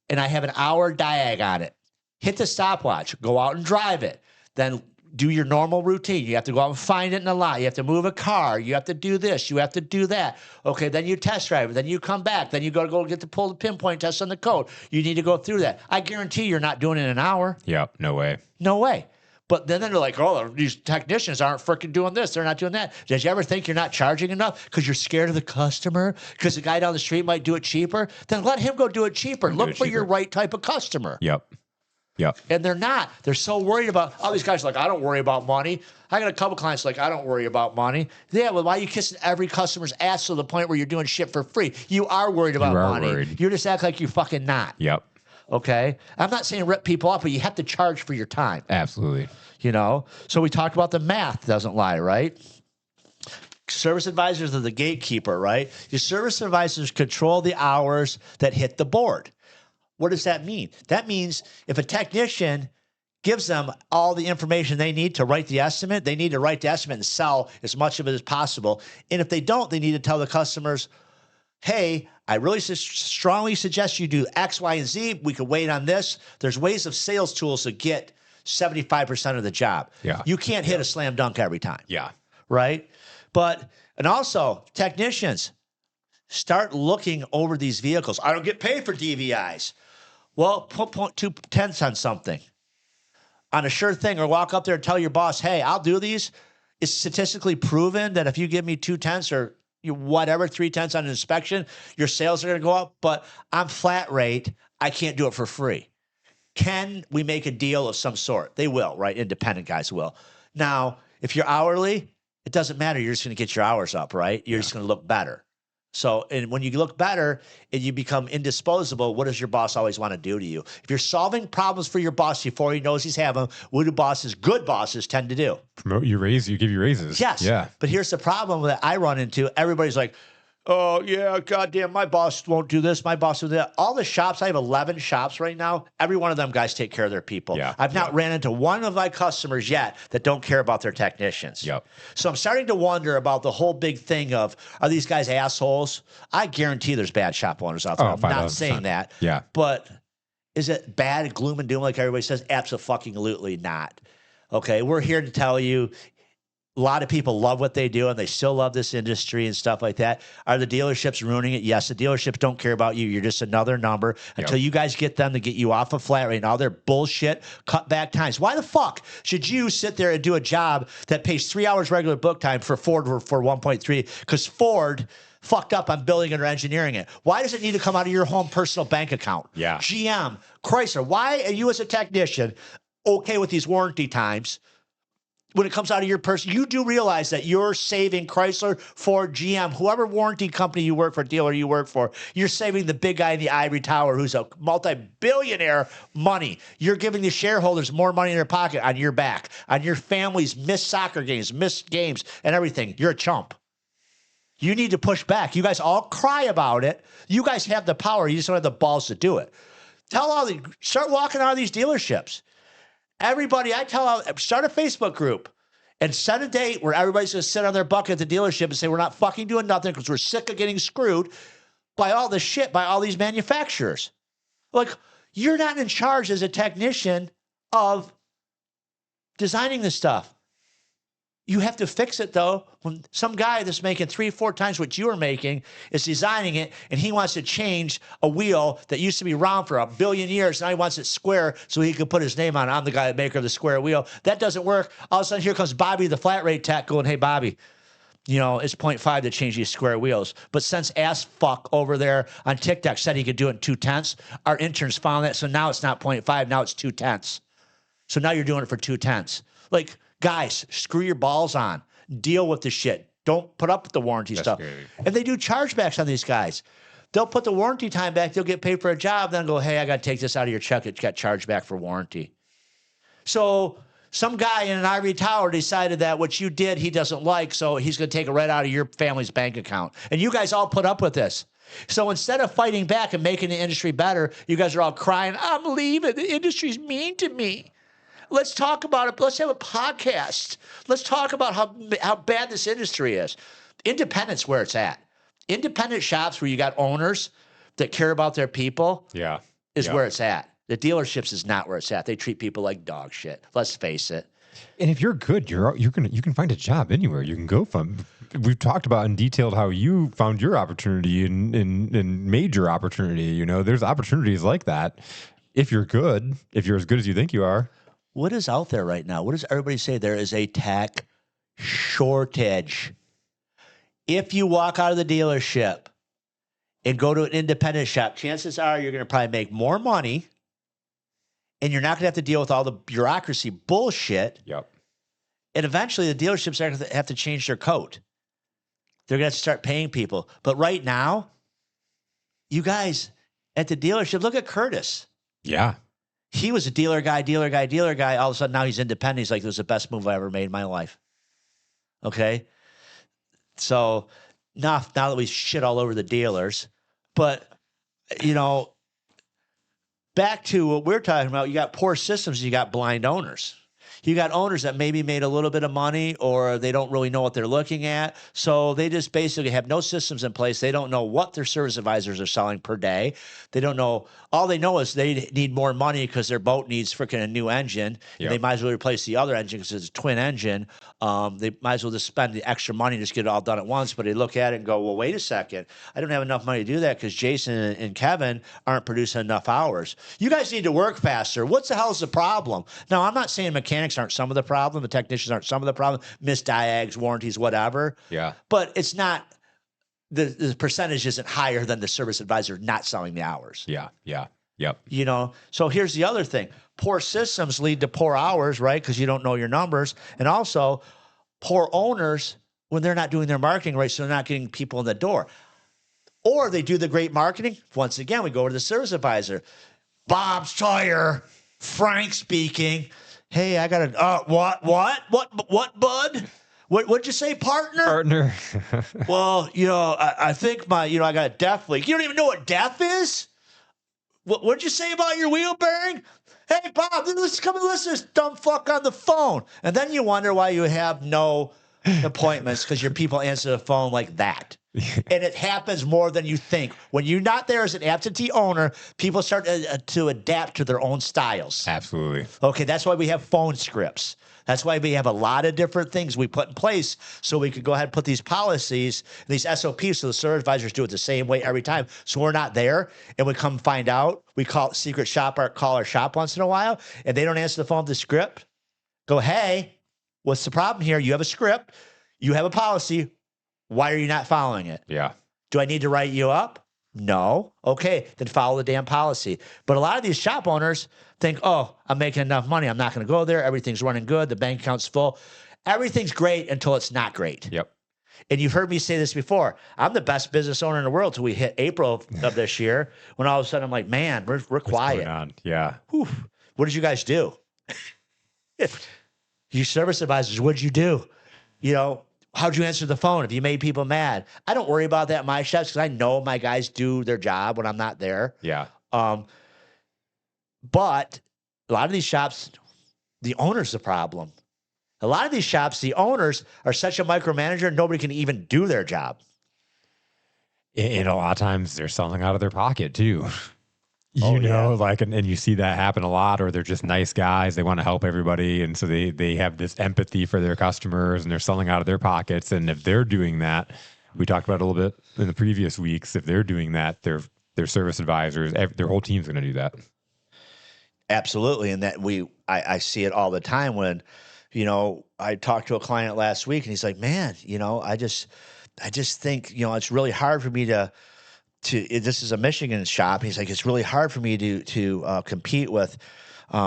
and I have an hour diag on it. Hit the stopwatch, go out and drive it. Then do your normal routine. You have to go out and find it in the lot. You have to move a car. You have to do this. You have to do that. Okay, then you test drive it. Then you come back. Then you got to go get to pull the pinpoint test on the code. You need to go through that. I guarantee you're not doing it in an hour. Yep. No way. No way. But then they're like, oh, these technicians aren't freaking doing this. They're not doing that. Did you ever think you're not charging enough because you're scared of the customer? Because the guy down the street might do it cheaper? Then let him go do it cheaper. Look for your right type of customer. Yep. Yep. And they're not. They're so worried about, all these guys are like, I don't worry about money. I got a couple clients like, I don't worry about money. Yeah, well, why are you kissing every customer's ass to the point where you're doing shit for free? You are worried about money. Worried. You just act like you're fucking not. Yep. Okay? I'm not saying rip people off, but you have to charge for your time. Absolutely. You know? So we talked about the math doesn't lie, right? Service advisors are the gatekeeper, right? Your service advisors control the hours that hit the board. What does that mean? That means if a technician gives them all the information they need to write the estimate, they need to write the estimate and sell as much of it as possible. And if they don't, they need to tell the customers, hey, I really strongly suggest you do X, Y, and Z. We could wait on this. There's ways of sales tools to get 75% of the job. Yeah. You can't hit a slam dunk every time. Yeah. Right? And also, technicians, start looking over these vehicles. I don't get paid for DVIs. Well, put 2/10 on something, on a sure thing, or walk up there and tell your boss, hey, I'll do these. It's statistically proven that if you give me 2/10 or whatever, 3/10 on an inspection, your sales are going to go up, but I'm flat rate. I can't do it for free. Can we make a deal of some sort? They will, right? Independent guys will. Now, if you're hourly, it doesn't matter. You're just going to get your hours up, right? You're just going to look better. So, and when you look better and you become indisposable, what does your boss always want to do to you? If you're solving problems for your boss before he knows he's having them, what do good bosses tend to do? Promote you, give you raises. Yes. Yeah. But here's the problem that I run into. Everybody's like, oh, yeah, goddamn, my boss won't do this. My boss will do that. All the shops, I have 11 shops right now. Every one of them guys take care of their people. Yeah. I've not ran into one of my customers yet that don't care about their technicians. Yep. So I'm starting to wonder about the whole big thing of, are these guys assholes? I guarantee there's bad shop owners out there. I'm not 5,000%. saying that. Yeah. But is it bad, gloom and doom like everybody says? Absolutely not. Okay, we're here to tell you, a lot of people love what they do and they still love this industry and stuff like that. Are the dealerships ruining it? Yes, the dealerships don't care about you. You're just another number until you guys get them to get you off of flat rate and all their bullshit cut back times. Why the fuck should you sit there and do a job that pays 3 hours regular book time for Ford for 1.3? Because Ford fucked up on building it or engineering it. Why does it need to come out of your home personal bank account? Yeah. GM, Chrysler, why are you as a technician okay with these warranty times? When it comes out of your person, you do realize that you're saving Chrysler, Ford, GM, whoever warranty company you work for, dealer you work for, you're saving the big guy in the ivory tower who's a multi-billionaire money. You're giving the shareholders more money in their pocket on your back, on your family's missed soccer games, missed games, and everything. You're a chump. You need to push back. You guys all cry about it. You guys have the power. You just don't have the balls to do it. Start walking out of these dealerships. Everybody, start a Facebook group and set a date where everybody's going to sit on their bucket at the dealership and say, we're not fucking doing nothing because we're sick of getting screwed by all this shit, by all these manufacturers. Like, you're not in charge as a technician of designing this stuff. You have to fix it, though, when some guy that's making 3-4 times what you are making is designing it, and he wants to change a wheel that used to be round for 1 billion years. Now he wants it square so he can put his name on it. I'm the guy that maker of the square wheel. That doesn't work. All of a sudden, here comes Bobby, the flat rate tech, going, hey, Bobby, you know, it's 0.5 to change these square wheels. But since ass fuck over there on TikTok said he could do it in 2/10, our interns found that. So now it's not 0.5, now it's 2/10. So now you're doing it for 2/10. Like, guys, screw your balls on. Deal with the shit. Don't put up with the warranty stuff. Great. And they do chargebacks on these guys. They'll put the warranty time back. They'll get paid for a job. Then go, hey, I got to take this out of your check. It got charged back for warranty. So some guy in an ivory tower decided that what you did he doesn't like, so he's going to take it right out of your family's bank account. And you guys all put up with this. So instead of fighting back and making the industry better, you guys are all crying, I'm leaving. The industry's mean to me. Let's talk about it. Let's have a podcast. Let's talk about how bad this industry is. Independent's where it's at. Independent shops where you got owners that care about their people is where it's at. The dealerships is not where it's at. They treat people like dog shit. Let's face it. And if you're good, you can find a job anywhere you can go from. We've talked about in detail how you found your opportunity in major opportunity. You know, there's opportunities like that. If you're good, if you're as good as you think you are. What is out there right now? What does everybody say? There is a tech shortage. If you walk out of the dealership and go to an independent shop, chances are you're going to probably make more money, and you're not going to have to deal with all the bureaucracy bullshit. Yep. And eventually the dealerships are going to have to change their code. They're going to have to start paying people. But right now, you guys at the dealership, look at Curtis. Yeah. He was a dealer guy. All of a sudden, now he's independent. He's like, it was the best move I ever made in my life. Okay? So now that we shit all over the dealers, but, you know, back to what we're talking about, you got poor systems, you got blind owners. You got owners that maybe made a little bit of money or they don't really know what they're looking at. So they just basically have no systems in place. They don't know what their service advisors are selling per day. They don't know. All they know is they need more money because their boat needs freaking a new engine. Yep. And they might as well replace the other engine because it's a twin engine. They might as well just spend the extra money and just get it all done at once. But they look at it and go, well, wait a second. I don't have enough money to do that because Jason and Kevin aren't producing enough hours. You guys need to work faster. What the hell is the problem? Now, I'm not saying mechanics aren't some of the problem. The technicians aren't some of the problem. Missed diags, warranties, whatever. Yeah. But it's not, the percentage isn't higher than the service advisor not selling the hours. Yeah. Yep. You know, so here's the other thing. Poor systems lead to poor hours, right? Because you don't know your numbers. And also poor owners when they're not doing their marketing right, so they're not getting people in the door. Or they do the great marketing. Once again, we go to the service advisor. Bob's Tire, Frank speaking. Hey, I got a, what, bud? What'd you say, partner? Well, you know, I think I got a death leak. You don't even know what death is? What'd you say about your wheel bearing? Hey, Bob, let's come and listen to this dumb fuck on the phone. And then you wonder why you have no appointments because your people answer the phone like that. And it happens more than you think. When you're not there as an absentee owner, people start to adapt to their own styles. Absolutely. Okay, that's why we have phone scripts. That's why we have a lot of different things we put in place so we could go ahead and put these policies, these SOPs, so the service advisors do it the same way every time. So we're not there, and we come find out. We call it secret shop, or call our shop once in a while, and they don't answer the phone with the script. Go, hey, what's the problem here? You have a script. You have a policy. Why are you not following it? Yeah. Do I need to write you up? No. Okay, then follow the damn policy. But a lot of these shop owners think, oh, I'm making enough money. I'm not going to go there. Everything's running good. The bank account's full. Everything's great until it's not great. Yep. And you've heard me say this before. I'm the best business owner in the world till we hit April of this year, when all of a sudden I'm like, man, we're quiet. What's going on? Yeah. Whew. What did you guys do? You service advisors, what did you do? You know, how'd you answer the phone? Have you made people mad? I don't worry about that in my shops because I know my guys do their job when I'm not there. Yeah. But a lot of these shops, the owner's the problem. A lot of these shops, the owners are such a micromanager, nobody can even do their job. And a lot of times they're selling out of their pocket too. Oh, yeah. like, and you see that happen a lot, or they're just nice guys. They want to help everybody. And so they have this empathy for their customers and they're selling out of their pockets. And if they're doing that, we talked about it a little bit in the previous weeks, if they're doing that, their service advisors, their whole team's going to do that. Absolutely. And that I see it all the time when, I talked to a client last week and he's like, man, I just think, it's really hard for me this is a Michigan shop. He's like, it's really hard for me to compete with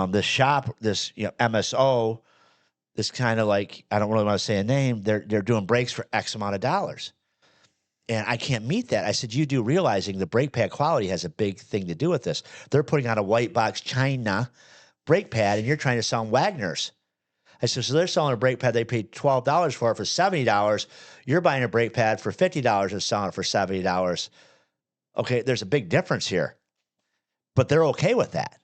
this shop, this, MSO, this kind of like, I don't really want to say a name. They're doing brakes for X amount of dollars. And I can't meet that. I said, you do realizing the brake pad quality has a big thing to do with this. They're putting on a white box China brake pad and you're trying to sell them Wagner's. I said, so they're selling a brake pad they paid $12 for $70. You're buying a brake pad for $50 and selling it for $70. Okay, there's a big difference here. But they're okay with that.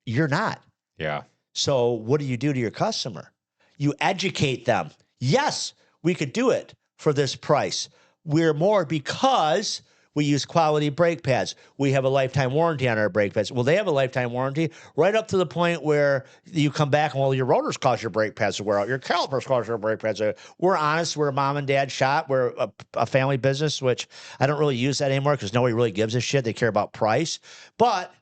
You're not. Yeah. So what do you do to your customer? You educate them. Yes, we could do it for this price. We're more because we use quality brake pads. We have a lifetime warranty on our brake pads. Well, they have a lifetime warranty right up to the point where you come back and, well, your rotors cause your brake pads to wear out. Your calipers cause your brake pads to wear out. We're honest. We're a mom and dad shop. We're a family business, which I don't really use that anymore because nobody really gives a shit. They care about price. But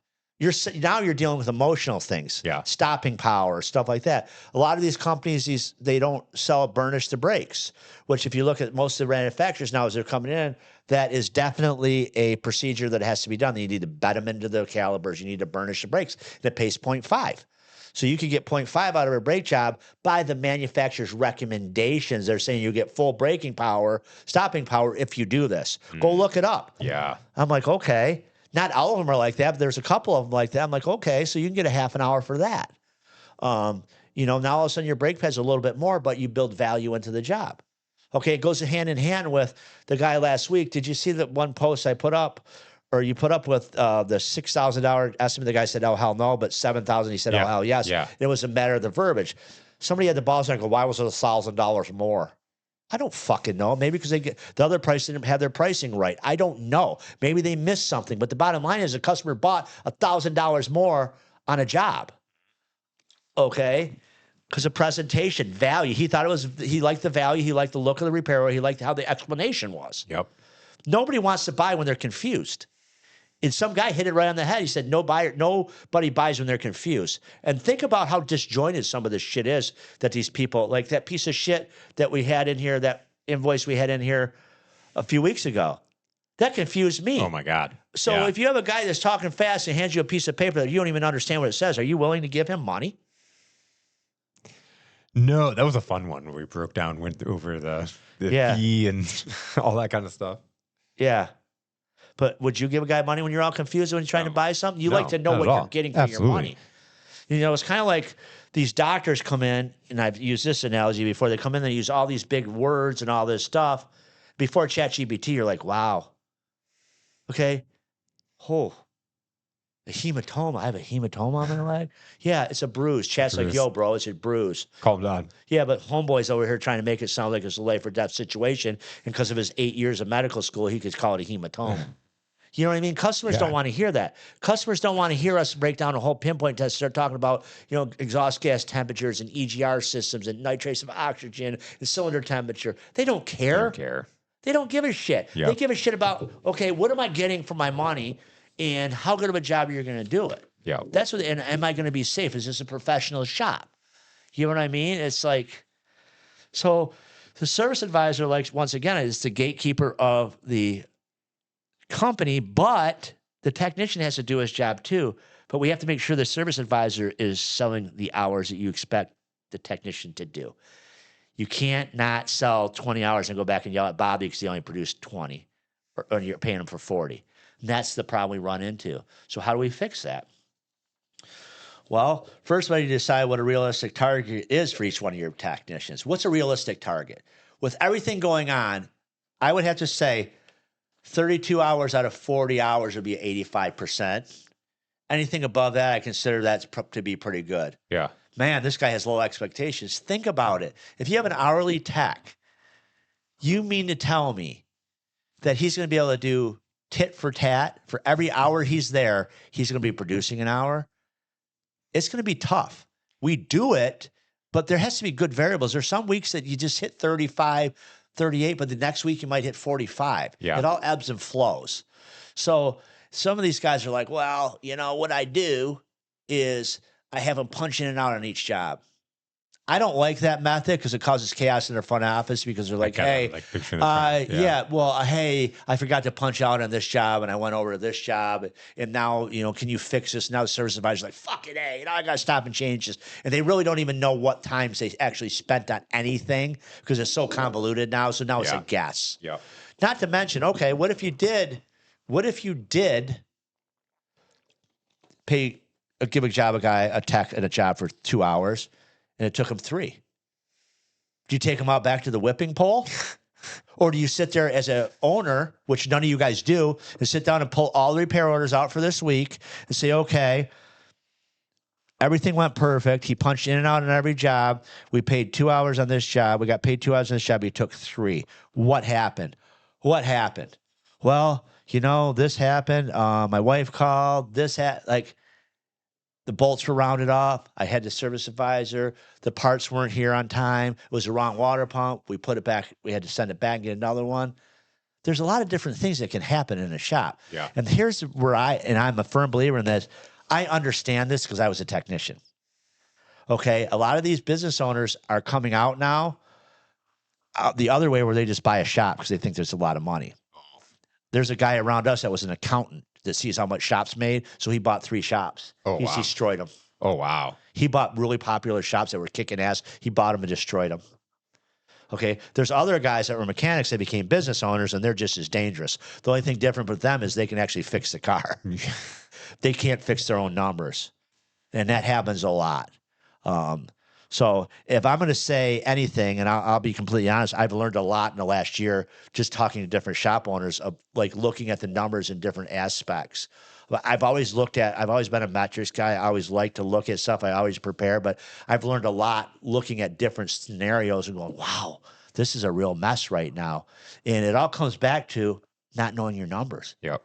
now you're dealing with emotional things, stopping power, stuff like that. A lot of these companies, they don't sell burnish the brakes, which if you look at most of the manufacturers now as they're coming in, that is definitely a procedure that has to be done. You need to bed them into the calipers. You need to burnish the brakes. And it pays 0.5. So you could get 0.5 out of a brake job by the manufacturer's recommendations. They're saying you get full braking power, stopping power if you do this. Go look it up. Yeah. I'm like, okay. Not all of them are like that, but there's a couple of them like that. I'm like, okay, so you can get a half an hour for that. Now all of a sudden your brake pad's a little bit more, but you build value into the job. Okay, it goes hand in hand with the guy last week. Did you see that one post I put up, or you put up with the $6,000 estimate? The guy said, oh, hell no, but $7,000, he said, oh, hell yes. Yeah. It was a matter of the verbiage. Somebody had the balls there and go, why was it $1,000 more? I don't fucking know. Maybe because the other price didn't have their pricing right. I don't know. Maybe they missed something. But the bottom line is the customer bought $1,000 more on a job. Okay? Because of presentation, value. He liked the value. He liked the look of the repair. He liked how the explanation was. Yep. Nobody wants to buy when they're confused. And some guy hit it right on the head. He said, nobody buys when they're confused. And think about how disjointed some of this shit is that these people, like that piece of shit that we had in here, that invoice we had in here a few weeks ago. That confused me. Oh, my God. So if you have a guy that's talking fast and hands you a piece of paper that you don't even understand what it says, are you willing to give him money? No, that was a fun one where we went over the fee and all that kind of stuff. Yeah. But would you give a guy money when you're all confused when you're trying to buy something? You like to know what you're getting for your money. It's kind of like these doctors come in, and I've used this analogy before. They come in, they use all these big words and all this stuff. Before ChatGPT, you're like, wow. Okay. Oh, a hematoma. I have a hematoma on my leg? Yeah, it's a bruise. Chat's like, yo, bro, it's a bruise. Calm down. Yeah, but homeboy's over here trying to make it sound like it's a life or death situation. And because of his 8 years of medical school, he could call it a hematoma. You know what I mean? Customers don't want to hear that. Customers don't want to hear us break down a whole pinpoint test, start talking about, exhaust gas temperatures and EGR systems and nitrates of oxygen and cylinder temperature. They don't care. They don't care. They don't give a shit. Yep. They give a shit about, okay, what am I getting for my money and how good of a job you're going to do it. Yeah. That's what, and am I going to be safe? Is this a professional shop? You know what I mean? It's like, so the service advisor, like, once again, is the gatekeeper of the company, but the technician has to do his job too. But we have to make sure the service advisor is selling the hours that you expect the technician to do. You can't not sell 20 hours and go back and yell at Bobby because he only produced 20 or you're paying him for 40. And that's the problem we run into. So how do we fix that? Well, first we need to decide what a realistic target is for each one of your technicians. What's a realistic target? With everything going on, I would have to say 32 hours out of 40 hours would be 85%. Anything above that, I consider that to be pretty good. Yeah. Man, this guy has low expectations. Think about it. If you have an hourly tech, you mean to tell me that he's going to be able to do tit for tat. For every hour he's there, he's going to be producing an hour. It's going to be tough. We do it, but there has to be good variables. There's some weeks that you just hit 35, 38, but the next week you might hit 45. Yeah. It all ebbs and flows. So some of these guys are like, well, what I do is I have them punch in and out on each job. I don't like that method because it causes chaos in their front office because they're like, hey, hey, I forgot to punch out on this job and I went over to this job and now, can you fix this? Now the service advisor's like, fuck it, hey, I got to stop and change this. And they really don't even know what times they actually spent on anything because it's so convoluted now. So now it's a guess. Yeah. Not to mention, okay, what if you did give a guy a tech at a job for 2 hours and it took him 3? Do you take him out back to the whipping pole? Or do you sit there as an owner, which none of you guys do, and sit down and pull all the repair orders out for this week and say, okay, everything went perfect. He punched in and out on every job. We paid 2 hours on this job. We got paid 2 hours on this job. He took 3. What happened? Well, this happened. My wife called. The bolts were rounded off. I had the service advisor. The parts weren't here on time. It was the wrong water pump. We put it back. We had to send it back and get another one. There's a lot of different things that can happen in a shop. Yeah. And here's where I'm a firm believer in this. I understand this because I was a technician. Okay. A lot of these business owners are coming out now the other way where they just buy a shop because they think there's a lot of money. There's a guy around us that was an accountant that sees how much shops made. So he bought 3 shops. He's destroyed them. Oh, wow. He bought really popular shops that were kicking ass. He bought them and destroyed them. Okay. There's other guys that were mechanics that became business owners and they're just as dangerous. The only thing different with them is they can actually fix the car. They can't fix their own numbers. And that happens a lot. So if I'm going to say anything, and I'll be completely honest, I've learned a lot in the last year just talking to different shop owners of like looking at the numbers in different aspects. I've always been a metrics guy. I always like to look at stuff. I always prepare, but I've learned a lot looking at different scenarios and going, wow, this is a real mess right now. And it all comes back to not knowing your numbers. Yep.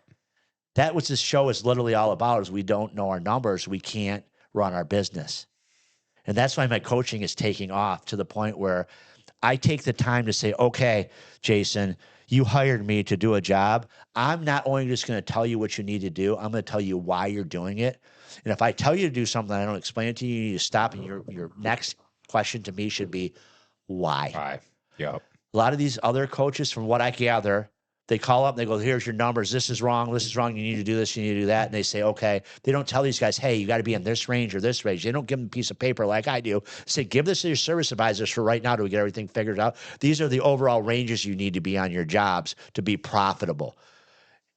That what this show is literally all about is we don't know our numbers. We can't run our business. And that's why my coaching is taking off to the point where I take the time to say, okay, Jason, you hired me to do a job. I'm not only just going to tell you what you need to do, I'm going to tell you why you're doing it. And if I tell you to do something, I don't explain it to you, you need to stop. And your next question to me should be, why? Why? Yep. A lot of these other coaches, from what I gather, they call up and they go, here's your numbers. This is wrong. This is wrong. You need to do this. You need to do that. And they say, okay. They don't tell these guys, hey, you got to be in this range or this range. They don't give them a piece of paper like I do. Say, give this to your service advisors for right now till we get everything figured out. These are the overall ranges you need to be on your jobs to be profitable.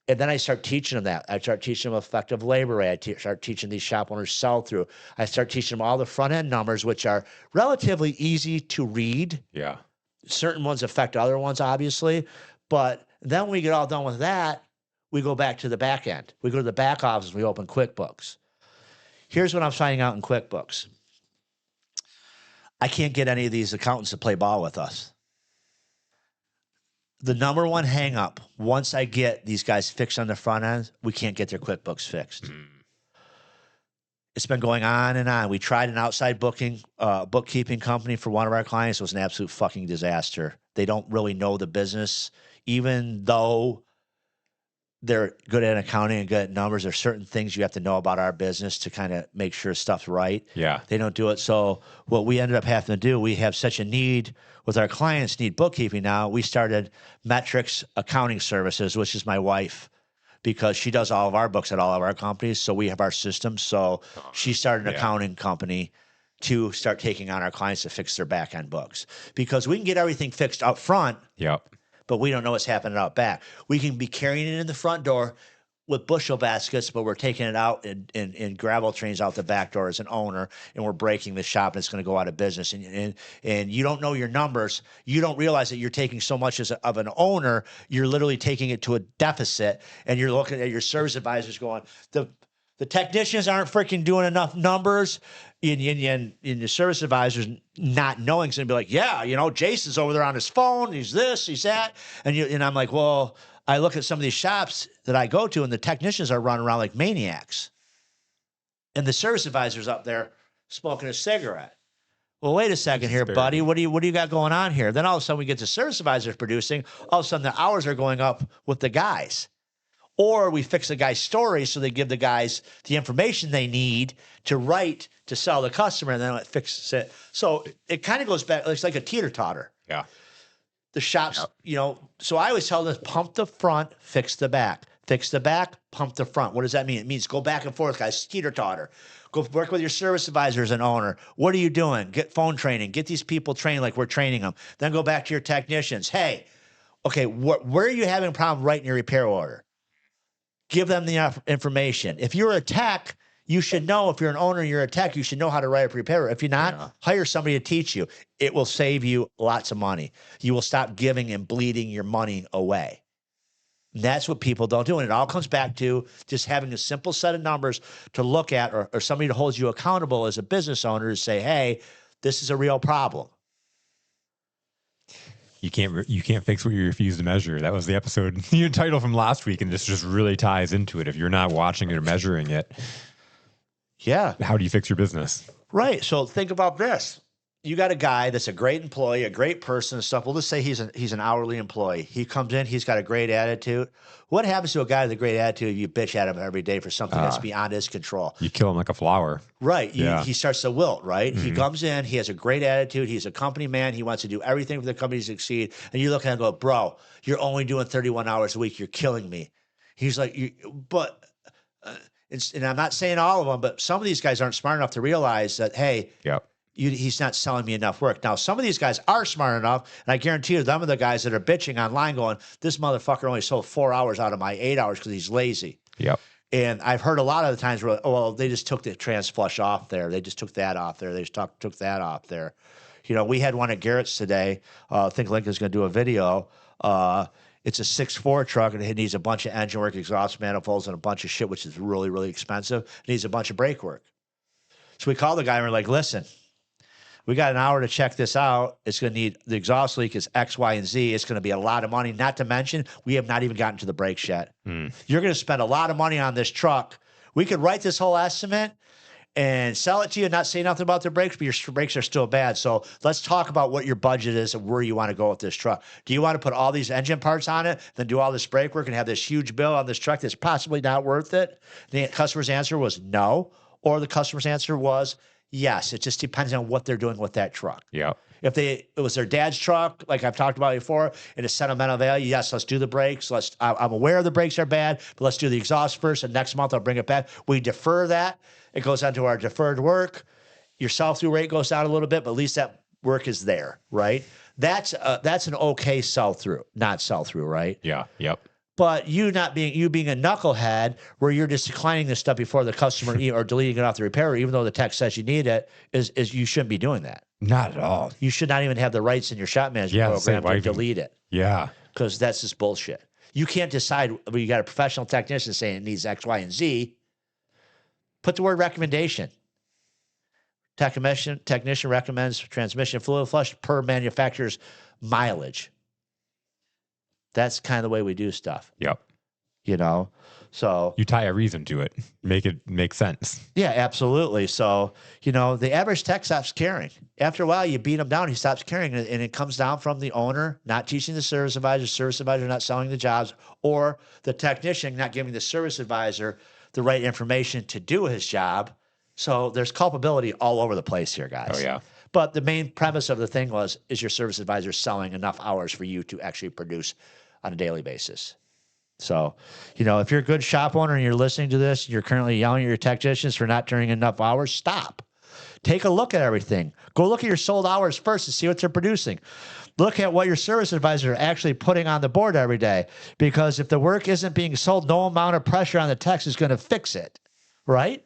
And then I start teaching them that. I start teaching them effective labor rate. I start teaching these shop owners sell through. I start teaching them all the front end numbers, which are relatively easy to read. Yeah. Certain ones affect other ones, obviously. But then when we get all done with that, we go back to the back end. We go to the back office and we open QuickBooks. Here's what I'm finding out in QuickBooks. I can't get any of these accountants to play ball with us. The number one hang up, once I get these guys fixed on the front end, we can't get their QuickBooks fixed. It's been going on and on. We tried an outside bookkeeping company for one of our clients. It was an absolute fucking disaster. They don't really know the business. Even though they're good at accounting and good at numbers, there's certain things you have to know about our business to kind of make sure stuff's right. Yeah. They don't do it. So what we ended up having to do, we have such a need with our clients need bookkeeping now. We started Metrics Accounting Services, which is my wife, because she does all of our books at all of our companies. So we have our systems. So she started an accounting company to start taking on our clients to fix their back end books, because we can get everything fixed up front. Yep. But we don't know what's happening out back. We can be carrying it in the front door with bushel baskets, but we're taking it out in gravel trains out the back door as an owner, and we're breaking the shop, and it's going to go out of business. And you don't know your numbers. You don't realize that you're taking so much of an owner. You're literally taking it to a deficit, and you're looking at your service advisors going, the technicians aren't freaking doing enough numbers. And the service advisors not knowing is going to be like, yeah, Jason's over there on his phone. He's this, he's that. And I'm like, well, I look at some of these shops that I go to, and the technicians are running around like maniacs. And the service advisor's up there smoking a cigarette. Well, wait a second here, buddy. What do you got going on here? Then all of a sudden we get the service advisors producing. All of a sudden the hours are going up with the guys. Or we fix the guy's story so they give the guys the information they need to write to sell the customer, and then it fixes it. So it kind of goes back. It's like a teeter-totter. Yeah. The shops, so I always tell them, pump the front, fix the back. Fix the back, pump the front. What does that mean? It means go back and forth, guys. Teeter-totter. Go work with your service advisor as an owner. What are you doing? Get phone training. Get these people trained like we're training them. Then go back to your technicians. Hey, okay, where are you having a problem writing your repair order? Give them the information. If you're a tech, you should know. If you're an owner and you're a tech, you should know how to write a repair order. If you're not, hire somebody to teach you. It will save you lots of money. You will stop giving and bleeding your money away. And that's what people don't do. And it all comes back to just having a simple set of numbers to look at, or somebody to hold you accountable as a business owner to say, hey, this is a real problem. You can't fix what you refuse to measure. That was the episode, the title from last week, and this just really ties into it. If you're not watching it or measuring it, how do you fix your business? Right. So think about this. You got a guy that's a great employee, a great person and stuff. Well, let's say he's an hourly employee. He comes in, he's got a great attitude. What happens to a guy with a great attitude if you bitch at him every day for something that's beyond his control? You kill him like a flower. Right. He starts to wilt, right? Mm-hmm. He comes in, he has a great attitude. He's a company man. He wants to do everything for the company to succeed. And you look at him and go, bro, you're only doing 31 hours a week. You're killing me. He's like, and I'm not saying all of them, but some of these guys aren't smart enough to realize that, hey, he's not selling me enough work. Now, some of these guys are smart enough, and I guarantee you, them are the guys that are bitching online going, this motherfucker only sold 4 hours out of my 8 hours because he's lazy. Yep. And I've heard a lot of the times where, they just took the trans flush off there. They just took that off there. They just took that off there. We had one at Garrett's today. I think Lincoln's going to do a video. It's a 6.4 truck, and it needs a bunch of engine work, exhaust manifolds, and a bunch of shit, which is really, really expensive. It needs a bunch of brake work. So we called the guy, and we're like, listen, we got an hour to check this out. It's going to need, the exhaust leak is X, Y, and Z. It's going to be a lot of money. Not to mention, we have not even gotten to the brakes yet. You're going to spend a lot of money on this truck. We could write this whole estimate and sell it to you and not say nothing about the brakes, but your brakes are still bad. So let's talk about what your budget is and where you want to go with this truck. Do you want to put all these engine parts on it, then do all this brake work and have this huge bill on this truck that's possibly not worth it? The customer's answer was no, or the customer's answer was yes. It just depends on what they're doing with that truck. Yeah. If it was their dad's truck, like I've talked about before, and it's sentimental value, yes, let's do the brakes. I'm aware the brakes are bad, but let's do the exhaust first, and next month I'll bring it back. We defer that. It goes onto our deferred work. Your sell-through rate goes down a little bit, but at least that work is there, right? That's an okay sell-through, not sell-through, right? Yeah. Yep. But you being a knucklehead where you're just declining this stuff before the customer or deleting it off the repairer, even though the tech says you need it, is you shouldn't be doing that. Not at all. You should not even have the rights in your shop management program to delete it. Yeah. Because that's just bullshit. You can't decide when you got a professional technician saying it needs X, Y, and Z. Put the word recommendation. Technician recommends transmission fluid flush per manufacturer's mileage. That's kind of the way we do stuff. Yep. So you tie a reason to it, make it make sense. Yeah, absolutely. So, the average tech stops caring. After a while, you beat him down, he stops caring. And it comes down from the owner not teaching the service advisor not selling the jobs, or the technician not giving the service advisor the right information to do his job. So there's culpability all over the place here, guys. Oh, yeah. But the main premise of the thing was, is your service advisor selling enough hours for you to actually produce on a daily basis? So, if you're a good shop owner and you're listening to this, and you're currently yelling at your technicians for not turning enough hours, stop. Take a look at everything. Go look at your sold hours first and see what they're producing. Look at what your service advisor are actually putting on the board every day. Because if the work isn't being sold, no amount of pressure on the techs is going to fix it, right?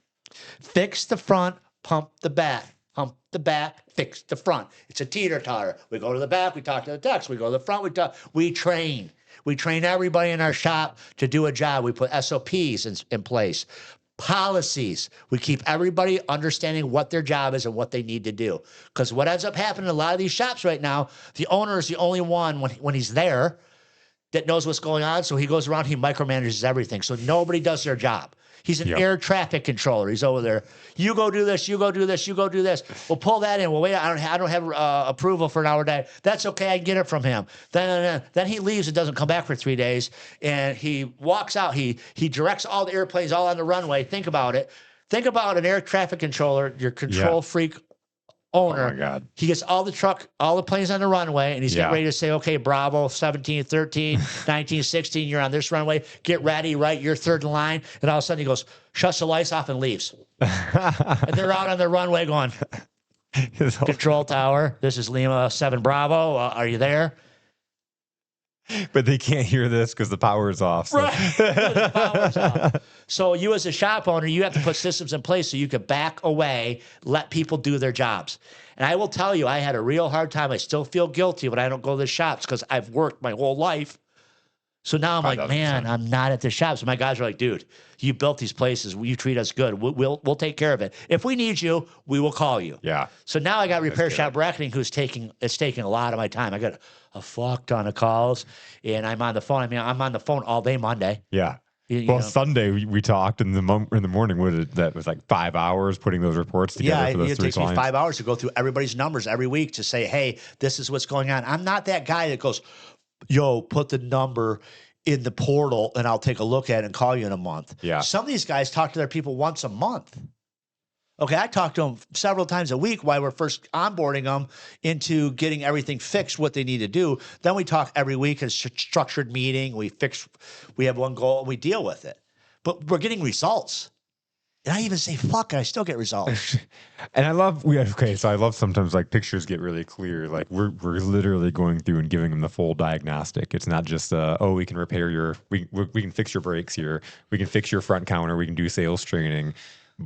Fix the front, pump the back. Pump the back, fix the front. It's a teeter-totter. We go to the back, we talk to the techs. We go to the front, we train. We train everybody in our shop to do a job. We put SOPs in place, policies. We keep everybody understanding what their job is and what they need to do. Because what ends up happening in a lot of these shops right now, the owner is the only one when he's there. that knows what's going on. So he goes around, he micromanages everything. So nobody does their job. He's an air traffic controller. He's over there. You go do this. You go do this. You go do this. We'll pull that in. Well, wait, I don't have approval for an hour a day. That's okay. I can get it from him. Then he leaves and doesn't come back for 3 days. And he walks out. He directs all the airplanes all on the runway. Think about it. Think about an air traffic controller, your control freak owner. Oh my God. He gets all the planes on the runway, and he's getting ready to say, okay, Bravo, 17, 13, 19, 16, you're on this runway. Get ready, right? You're third in line. And all of a sudden he goes, shuts the lights off and leaves. And they're out on the runway going, control tower, this is Lima 7 Bravo. Are you there? But they can't hear this because the power is off. So. Right. The power's off. So you as a shop owner, you have to put systems in place so you could back away, let people do their jobs. And I will tell you, I had a real hard time. I still feel guilty when I don't go to the shops because I've worked my whole life. So now I'm like, man, I'm not at the shops. So my guys are like, dude, you built these places. You treat us good. We'll take care of it. If we need you, we will call you. Yeah. So now I got repair shop bracketing it's taking a lot of my time. I got a fuck ton of calls, and I'm on the phone. I mean, I'm on the phone all day Monday. Yeah. You Well, know. Sunday we talked in the morning. That was like 5 hours putting those reports together for those It three takes me clients. 5 hours to go through everybody's numbers every week to say, hey, this is what's going on. I'm not that guy that goes, yo, put the number in the portal and I'll take a look at it and call you in a month. Yeah. Some of these guys talk to their people once a month. Okay, I talk to them several times a week while we're first onboarding them into getting everything fixed, what they need to do. Then we talk every week, a structured meeting. We have one goal, and we deal with it. But we're getting results. And I even say, fuck, and I still get results. And I love so I love sometimes like pictures get really clear. Like we're literally going through and giving them the full diagnostic. It's not just we can repair we can fix your brakes here. We can fix your front counter. We can do sales training.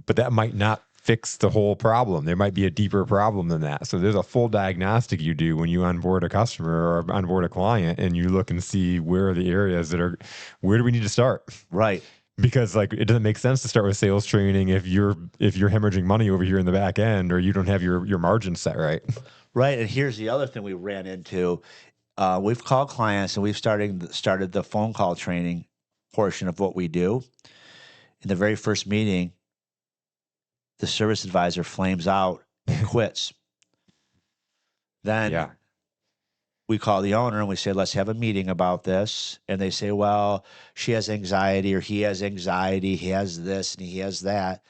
But that might not fix the whole problem. There might be a deeper problem than that. So there's a full diagnostic you do when you onboard a customer or onboard a client, and you look and see where are the areas where do we need to start? Right. Because like it doesn't make sense to start with sales training if you're hemorrhaging money over here in the back end or you don't have your margin set right. Right. And here's the other thing we ran into. We've called clients and we've started the phone call training portion of what we do. In the very first meeting, the service advisor flames out and quits. Then we call the owner and we say, let's have a meeting about this. And they say, well, she has anxiety or he has anxiety. He has this and he has that.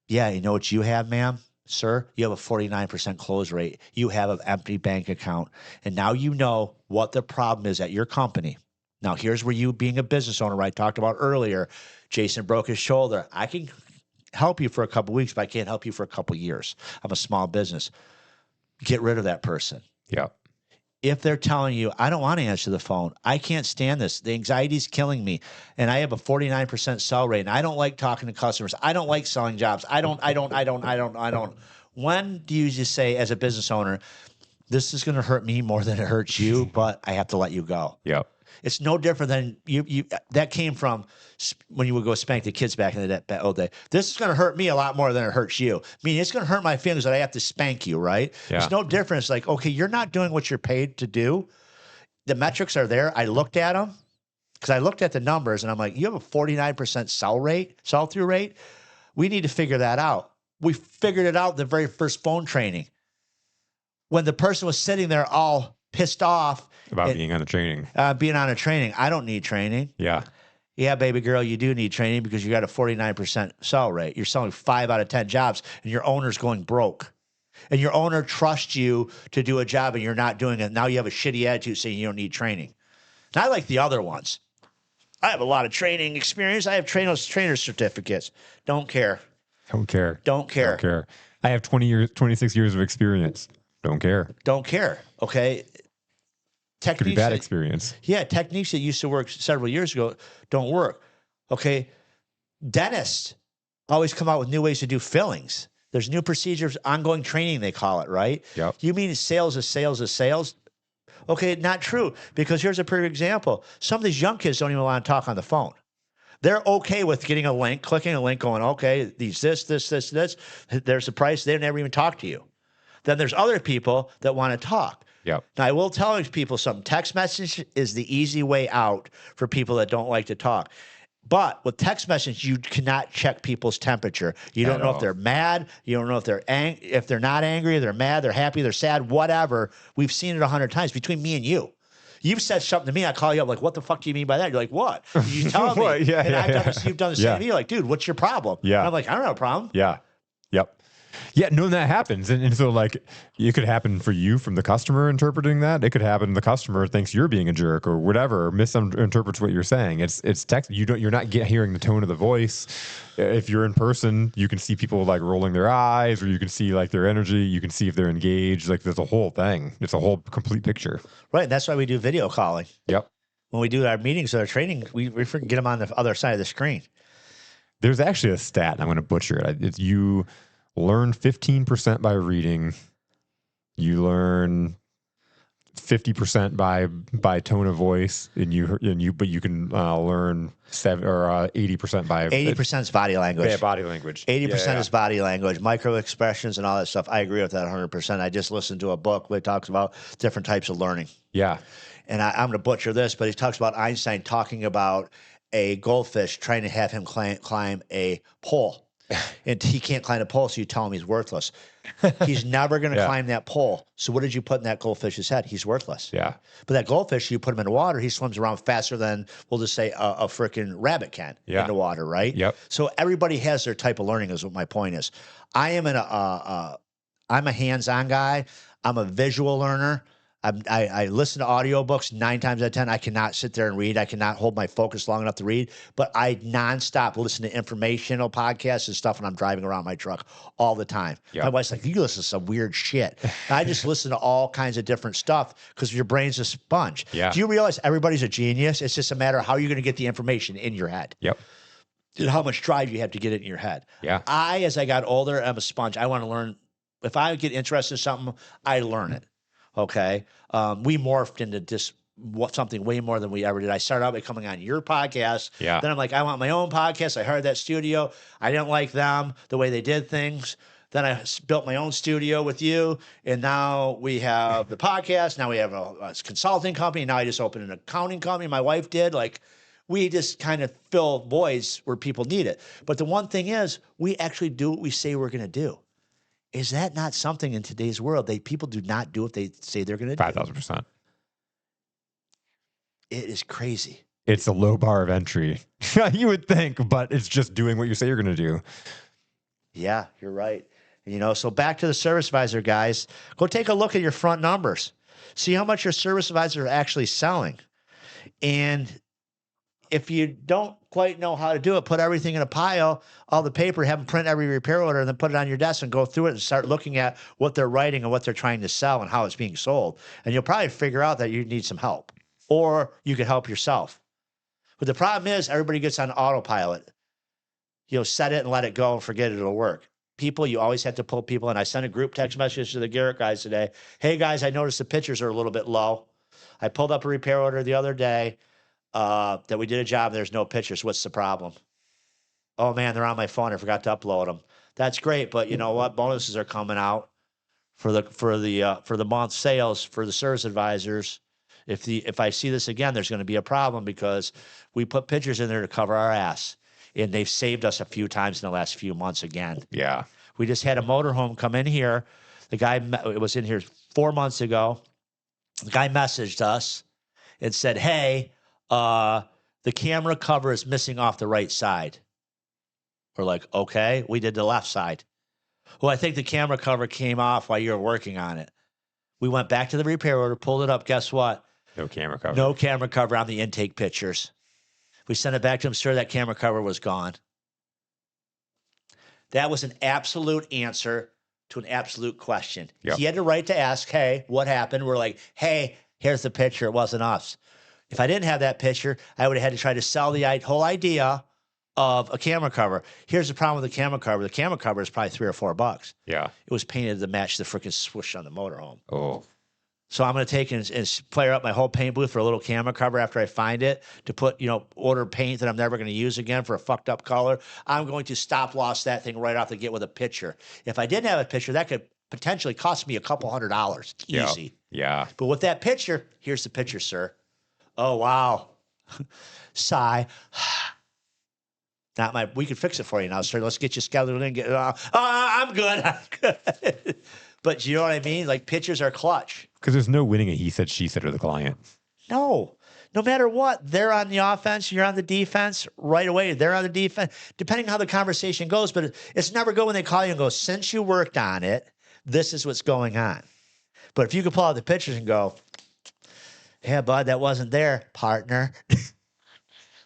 Yeah, you know what you have, ma'am? Sir, you have a 49% close rate. You have an empty bank account. And now you know what the problem is at your company. Now, here's where you being a business owner, I talked about earlier, Jason broke his shoulder. I can help you for a couple of weeks, but I can't help you for a couple of years. I'm a small business. Get rid of that person. Yeah. If they're telling you, I don't want to answer the phone, I can't stand this, the anxiety is killing me, and I have a 49% sell rate, and I don't like talking to customers, I don't like selling jobs, I don't. When do you just say, as a business owner, this is going to hurt me more than it hurts you, but I have to let you go? Yep. It's no different than you. That came from when you would go spank the kids back in the old day. This is going to hurt me a lot more than it hurts you. I mean, it's going to hurt my feelings that I have to spank you, right? Yeah. There's no difference. Like, okay, you're not doing what you're paid to do. The metrics are there. I looked at them because I looked at the numbers and I'm like, you have a 49% sell through rate. We need to figure that out. We figured it out the very first phone training when the person was sitting there all pissed off About being on a training. Being on a training. I don't need training. Yeah. Yeah, baby girl, you do need training because you got a 49% sell rate. You're selling 5 out of 10 jobs and your owner's going broke. And your owner trusts you to do a job and you're not doing it. Now you have a shitty attitude saying you don't need training. And I like the other ones. I have a lot of training experience. I have trainer certificates. Don't care. Don't care. Don't care. Don't care. I have 26 years of experience. Don't care. Don't care. Okay. Could be bad experience. Yeah, techniques that used to work several years ago don't work. Okay, dentists always come out with new ways to do fillings. There's new procedures, ongoing training they call it, right? Yep. You mean sales is sales is sales? Okay, not true, because here's a perfect example. Some of these young kids don't even want to talk on the phone. They're okay with getting a link, clicking a link, going, okay, this. There's the price. They never even talk to you. Then there's other people that want to talk. Yep. Now, I will tell people something. Text message is the easy way out for people that don't like to talk. But with text message, you cannot check people's temperature. You don't At know if all. they're mad. You don't know if if they're not angry, they're mad, they're happy, they're sad, whatever. We've seen it 100 times between me and you. You've said something to me. I call you up like, what the fuck do you mean by that? You're like, what? You tell me. What? Yeah, and yeah, you've done the same yeah. to me. You're like, dude, what's your problem? Yeah. And I'm like, I don't have a problem. Yeah. Yep. Yeah, no, that happens. And so like it could happen for you from the customer interpreting that. It could happen the customer thinks you're being a jerk or whatever, or misinterprets what you're saying. It's text. You're not hearing the tone of the voice. If you're in person, you can see people like rolling their eyes, or you can see like their energy. You can see if they're engaged. Like there's a whole thing. It's a whole complete picture. Right. And that's why we do video calling. Yep. When we do our meetings or our training, we freaking get them on the other side of the screen. There's actually a stat, and I'm going to butcher it. It's you learn 15% by reading. You learn 50% by tone of voice, but you can learn 80% by 80% is body language. Yeah, body language. 80% is body language, micro expressions, and all that stuff. I agree with that 100%. I just listened to a book that talks about different types of learning. Yeah. And I'm going to butcher this, but he talks about Einstein talking about a goldfish trying to have him climb a pole. And he can't climb a pole, so you tell him he's worthless. He's never going to climb that pole. So what did you put in that goldfish's head? He's worthless. Yeah. But that goldfish, you put him in the water, he swims around faster than, we'll just say, a freaking rabbit can in the water, right? Yep. So everybody has their type of learning is what my point is. I'm a hands-on guy. I'm a visual learner. I listen to audiobooks 9 times out of 10. I cannot sit there and read. I cannot hold my focus long enough to read, but I nonstop listen to informational podcasts and stuff when I'm driving around my truck all the time. Yep. My wife's like, you listen to some weird shit. And I just listen to all kinds of different stuff because your brain's a sponge. Yeah. Do you realize everybody's a genius? It's just a matter of how you're going to get the information in your head. Yep. And how much drive you have to get it in your head. Yeah. As I got older, I'm a sponge. I want to learn. If I get interested in something, I learn it. Okay. We morphed into just something way more than we ever did. I started out by coming on your podcast. Yeah. Then I'm like, I want my own podcast. I hired that studio. I didn't like them, the way they did things. Then I built my own studio with you. And now we have the podcast. Now we have a consulting company. Now I just opened an accounting company. My wife did. Like, we just kind of fill voids where people need it. But the one thing is, we actually do what we say we're going to do. Is that not something in today's world? People do not do what they say they're going to do. 5,000%. It is crazy. It's a low bar of entry. You would think, but it's just doing what you say you're going to do. Yeah, you're right. So back to the service advisor, guys. Go take a look at your front numbers. See how much your service advisor are actually selling. And if you don't quite know how to do it, put everything in a pile, all the paper, have them print every repair order, and then put it on your desk and go through it and start looking at what they're writing and what they're trying to sell and how it's being sold. And you'll probably figure out that you need some help, or you can help yourself. But the problem is everybody gets on autopilot. Set it and let it go and forget it'll work. People, you always have to pull people in. I sent a group text message to the Garrett guys today. Hey, guys, I noticed the pictures are a little bit low. I pulled up a repair order the other day. That we did a job, there's no pictures. What's the problem? Oh man, they're on my phone. I forgot to upload them. That's great, but you know what? Bonuses are coming out for the month sales for the service advisors. If I see this again, there's going to be a problem because we put pictures in there to cover our ass, and they've saved us a few times in the last few months again. Yeah. We just had a motorhome come in here. The guy was in here 4 months ago. The guy messaged us and said, hey, the camera cover is missing off the right side. We're like, okay, we did the left side. Well, I think the camera cover came off while you were working on it. We went back to the repair order, pulled it up. Guess what? No camera cover. No camera cover on the intake pictures. We sent it back to him, sir, that camera cover was gone. That was an absolute answer to an absolute question. Yep. He had the right to ask, hey, what happened? We're like, hey, here's the picture. It wasn't us. If I didn't have that picture, I would have had to try to sell the whole idea of a camera cover. Here's the problem with the camera cover. The camera cover is probably $3 or $4. Yeah. It was painted to match the freaking swoosh on the motorhome. Oh. So I'm going to take and flare up my whole paint booth for a little camera cover after I find it to put, order paint that I'm never going to use again for a fucked up color. I'm going to stop loss that thing right off the gate with a picture. If I didn't have a picture, that could potentially cost me $200. Easy. Yeah. But with that picture, here's the picture, sir. Oh, wow. Sigh. We can fix it for you now, sir. Let's get you scheduled in. I'm good. I'm good. But you know what I mean? Like, pictures are clutch. Because there's no winning a he said, she said, or the client. No. No matter what, they're on the offense, you're on the defense right away. They're on the defense, depending how the conversation goes. But it's never good when they call you and go, since you worked on it, this is what's going on. But if you could pull out the pictures and go, yeah, bud, that wasn't there, partner.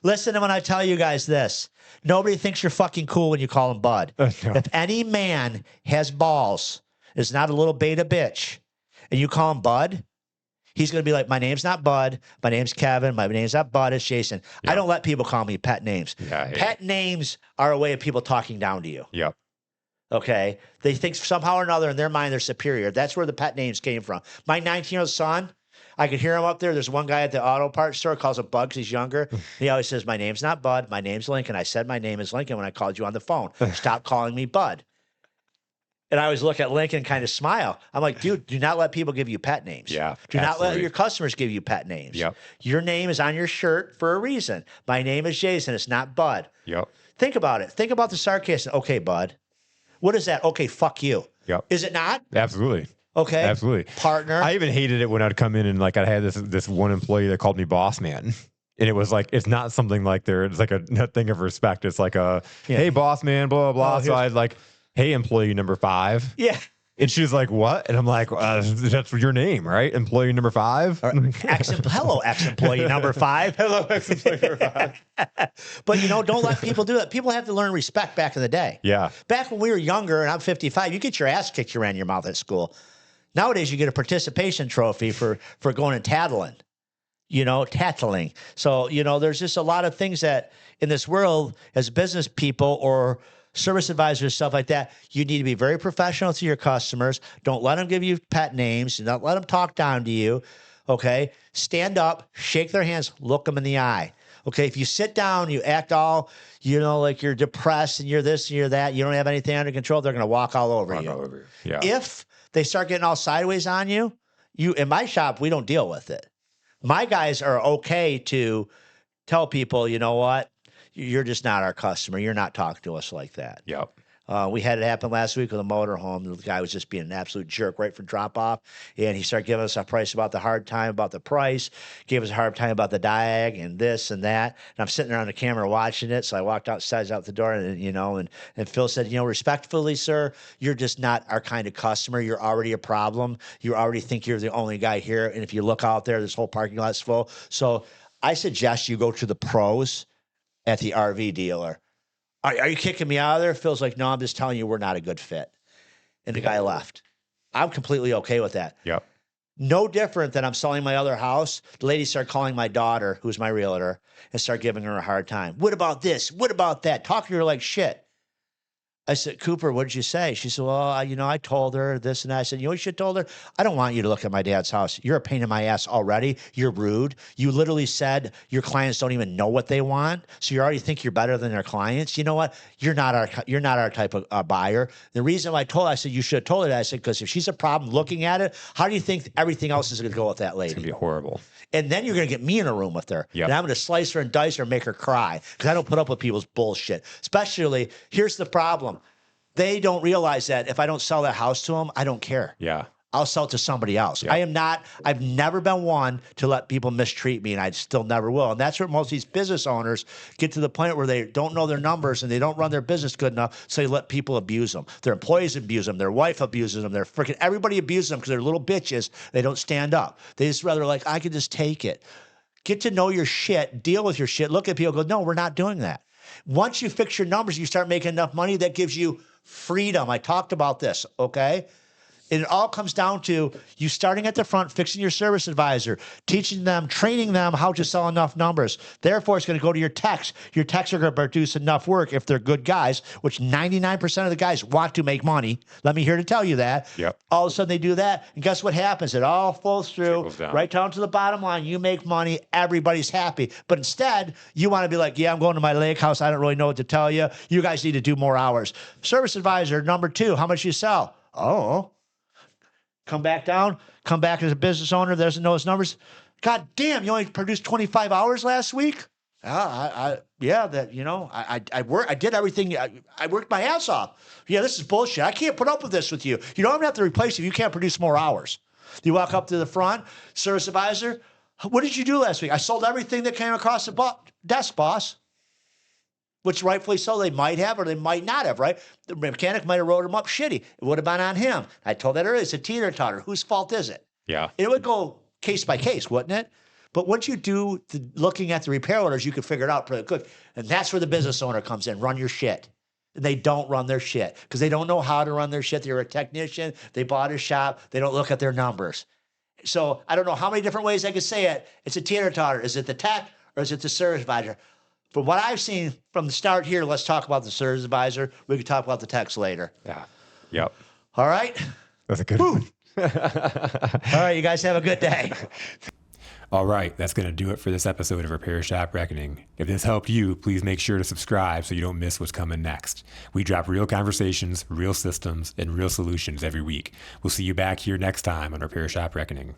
Listen to when I tell you guys this. Nobody thinks you're fucking cool when you call him bud. No. If any man has balls, is not a little beta bitch, and you call him bud, he's going to be like, my name's not Bud. My name's Kevin. My name's not Bud. It's Jason. Yeah. I don't let people call me pet names. Yeah, Pet names are a way of people talking down to you. Yep. Okay? They think somehow or another in their mind they're superior. That's where the pet names came from. My 19-year-old son, I could hear him up there. There's one guy at the auto parts store, calls him Bud because he's younger. He always says, my name's not Bud. My name's Lincoln. I said my name is Lincoln when I called you on the phone. Stop calling me Bud. And I always look at Lincoln and kind of smile. I'm like, dude, do not let people give you pet names. Yeah. Do not let absolutely. your customers give you pet names. Yep. Your name is on your shirt for a reason. My name is Jason. It's not Bud. Yep. Think about it. Think about the sarcasm. Okay, Bud. What is that? Okay, fuck you. Yep. Is it not? Absolutely. Okay. Absolutely. Partner. I even hated it when I'd come in and like I had this one employee that called me boss man. And it was like, it's not something like it's like a thing of respect. It's like hey, boss man, blah, blah, blah. Oh, So I'd like, hey, employee number 5. Yeah. And she's like, what? And I'm like, that's your name, right? Employee number 5? Hello, ex-employee number 5. Hello, ex-employee number 5. But, don't let people do that. People have to learn respect back in the day. Yeah. Back when we were younger, and I'm 55, you get your ass kicked around your mouth at school. Nowadays, you get a participation trophy for going and tattling. Tattling. So, there's just a lot of things that in this world, as business people or service advisors, stuff like that, you need to be very professional to your customers. Don't let them give you pet names. Don't let them talk down to you. Okay? Stand up, shake their hands, look them in the eye. Okay? If you sit down, you act all, like you're depressed and you're this and you're that, you don't have anything under control, they're going to walk all over you. Yeah. If they start getting all sideways on you, in my shop, we don't deal with it. My guys are okay to tell people, you know what? You're just not our customer. You're not talking to us like that. Yep. We had it happen last week with a motorhome. The guy was just being an absolute jerk right from drop off. And he started giving us a price about the hard time about the price, gave us a hard time about the diag and this and that. And I'm sitting there on the camera watching it. So I walked outside out the door and Phil said, respectfully, sir, you're just not our kind of customer. You're already a problem. You already think you're the only guy here. And if you look out there, this whole parking lot's full. So I suggest you go to the pros at the RV dealer. Are you kicking me out of there? Phil's like, no, I'm just telling you we're not a good fit. And the guy left. I'm completely okay with that. Yep. No different than I'm selling my other house. The lady started calling my daughter, who's my realtor, and started giving her a hard time. What about this? What about that? Talking to her like shit. I said, Cooper, what did you say? She said, well, I told her this and that. I said, you know what you should have told her? I don't want you to look at my dad's house. You're a pain in my ass already. You're rude. You literally said your clients don't even know what they want. So you already think you're better than their clients. You know what? You're not our type of buyer. The reason I told her, I said, you should have told her that. I said, because if she's a problem looking at it, how do you think everything else is going to go with that lady? It's going to be horrible. And then you're going to get me in a room with her. Yep. And I'm going to slice her and dice her and make her cry because I don't put up with people's bullshit. Especially, here's the problem. They don't realize that if I don't sell that house to them, I don't care. Yeah. I'll sell it to somebody else. Yeah. I've never been one to let people mistreat me, and I still never will. And that's where most of these business owners get to the point where they don't know their numbers and they don't run their business good enough, so they let people abuse them. Their employees abuse them. Their wife abuses them. Everybody abuses them because they're little bitches. They don't stand up. They just rather I can just take it. Get to know your shit. Deal with your shit. Look at people and go, no, we're not doing that. Once you fix your numbers, you start making enough money, that gives you freedom. I talked about this, okay? And it all comes down to you starting at the front, fixing your service advisor, teaching them, training them how to sell enough numbers. Therefore, it's going to go to your techs. Your techs are going to produce enough work if they're good guys, which 99% of the guys want to make money. Let me here to tell you that. Yep. All of a sudden they do that, and guess what happens? It all flows through Trickles down. right down to the bottom line. You make money, everybody's happy. But instead, you want to be like, yeah, I'm going to my lake house. I don't really know what to tell you. You guys need to do more hours. Service advisor number 2, how much you sell? Oh. come back down, come back as a business owner that doesn't know his numbers. God damn, you only produced 25 hours last week? I did everything. I worked my ass off. Yeah, this is bullshit. I can't put up with this with you. You don't even have to replace you. You can't produce more hours. You walk up to the front, service advisor. What did you do last week? I sold everything that came across the desk, boss. Which rightfully so, they might have or they might not have, right? The mechanic might have wrote him up shitty. It would have been on him. I told that earlier. It's a teeter-totter. Whose fault is it? Yeah. It would go case by case, wouldn't it? But once you do looking at the repair orders, you can figure it out pretty quick. And that's where the business owner comes in. Run your shit. And they don't run their shit because they don't know how to run their shit. They're a technician. They bought a shop. They don't look at their numbers. So I don't know how many different ways I could say it. It's a teeter-totter. Is it the tech or is it the service advisor? From what I've seen from the start here, let's talk about the service advisor. We can talk about the techs later. Yeah. Yep. All right? That's a good one. All right, you guys have a good day. All right, that's going to do it for this episode of Repair Shop Reckoning. If this helped you, please make sure to subscribe so you don't miss what's coming next. We drop real conversations, real systems, and real solutions every week. We'll see you back here next time on Repair Shop Reckoning.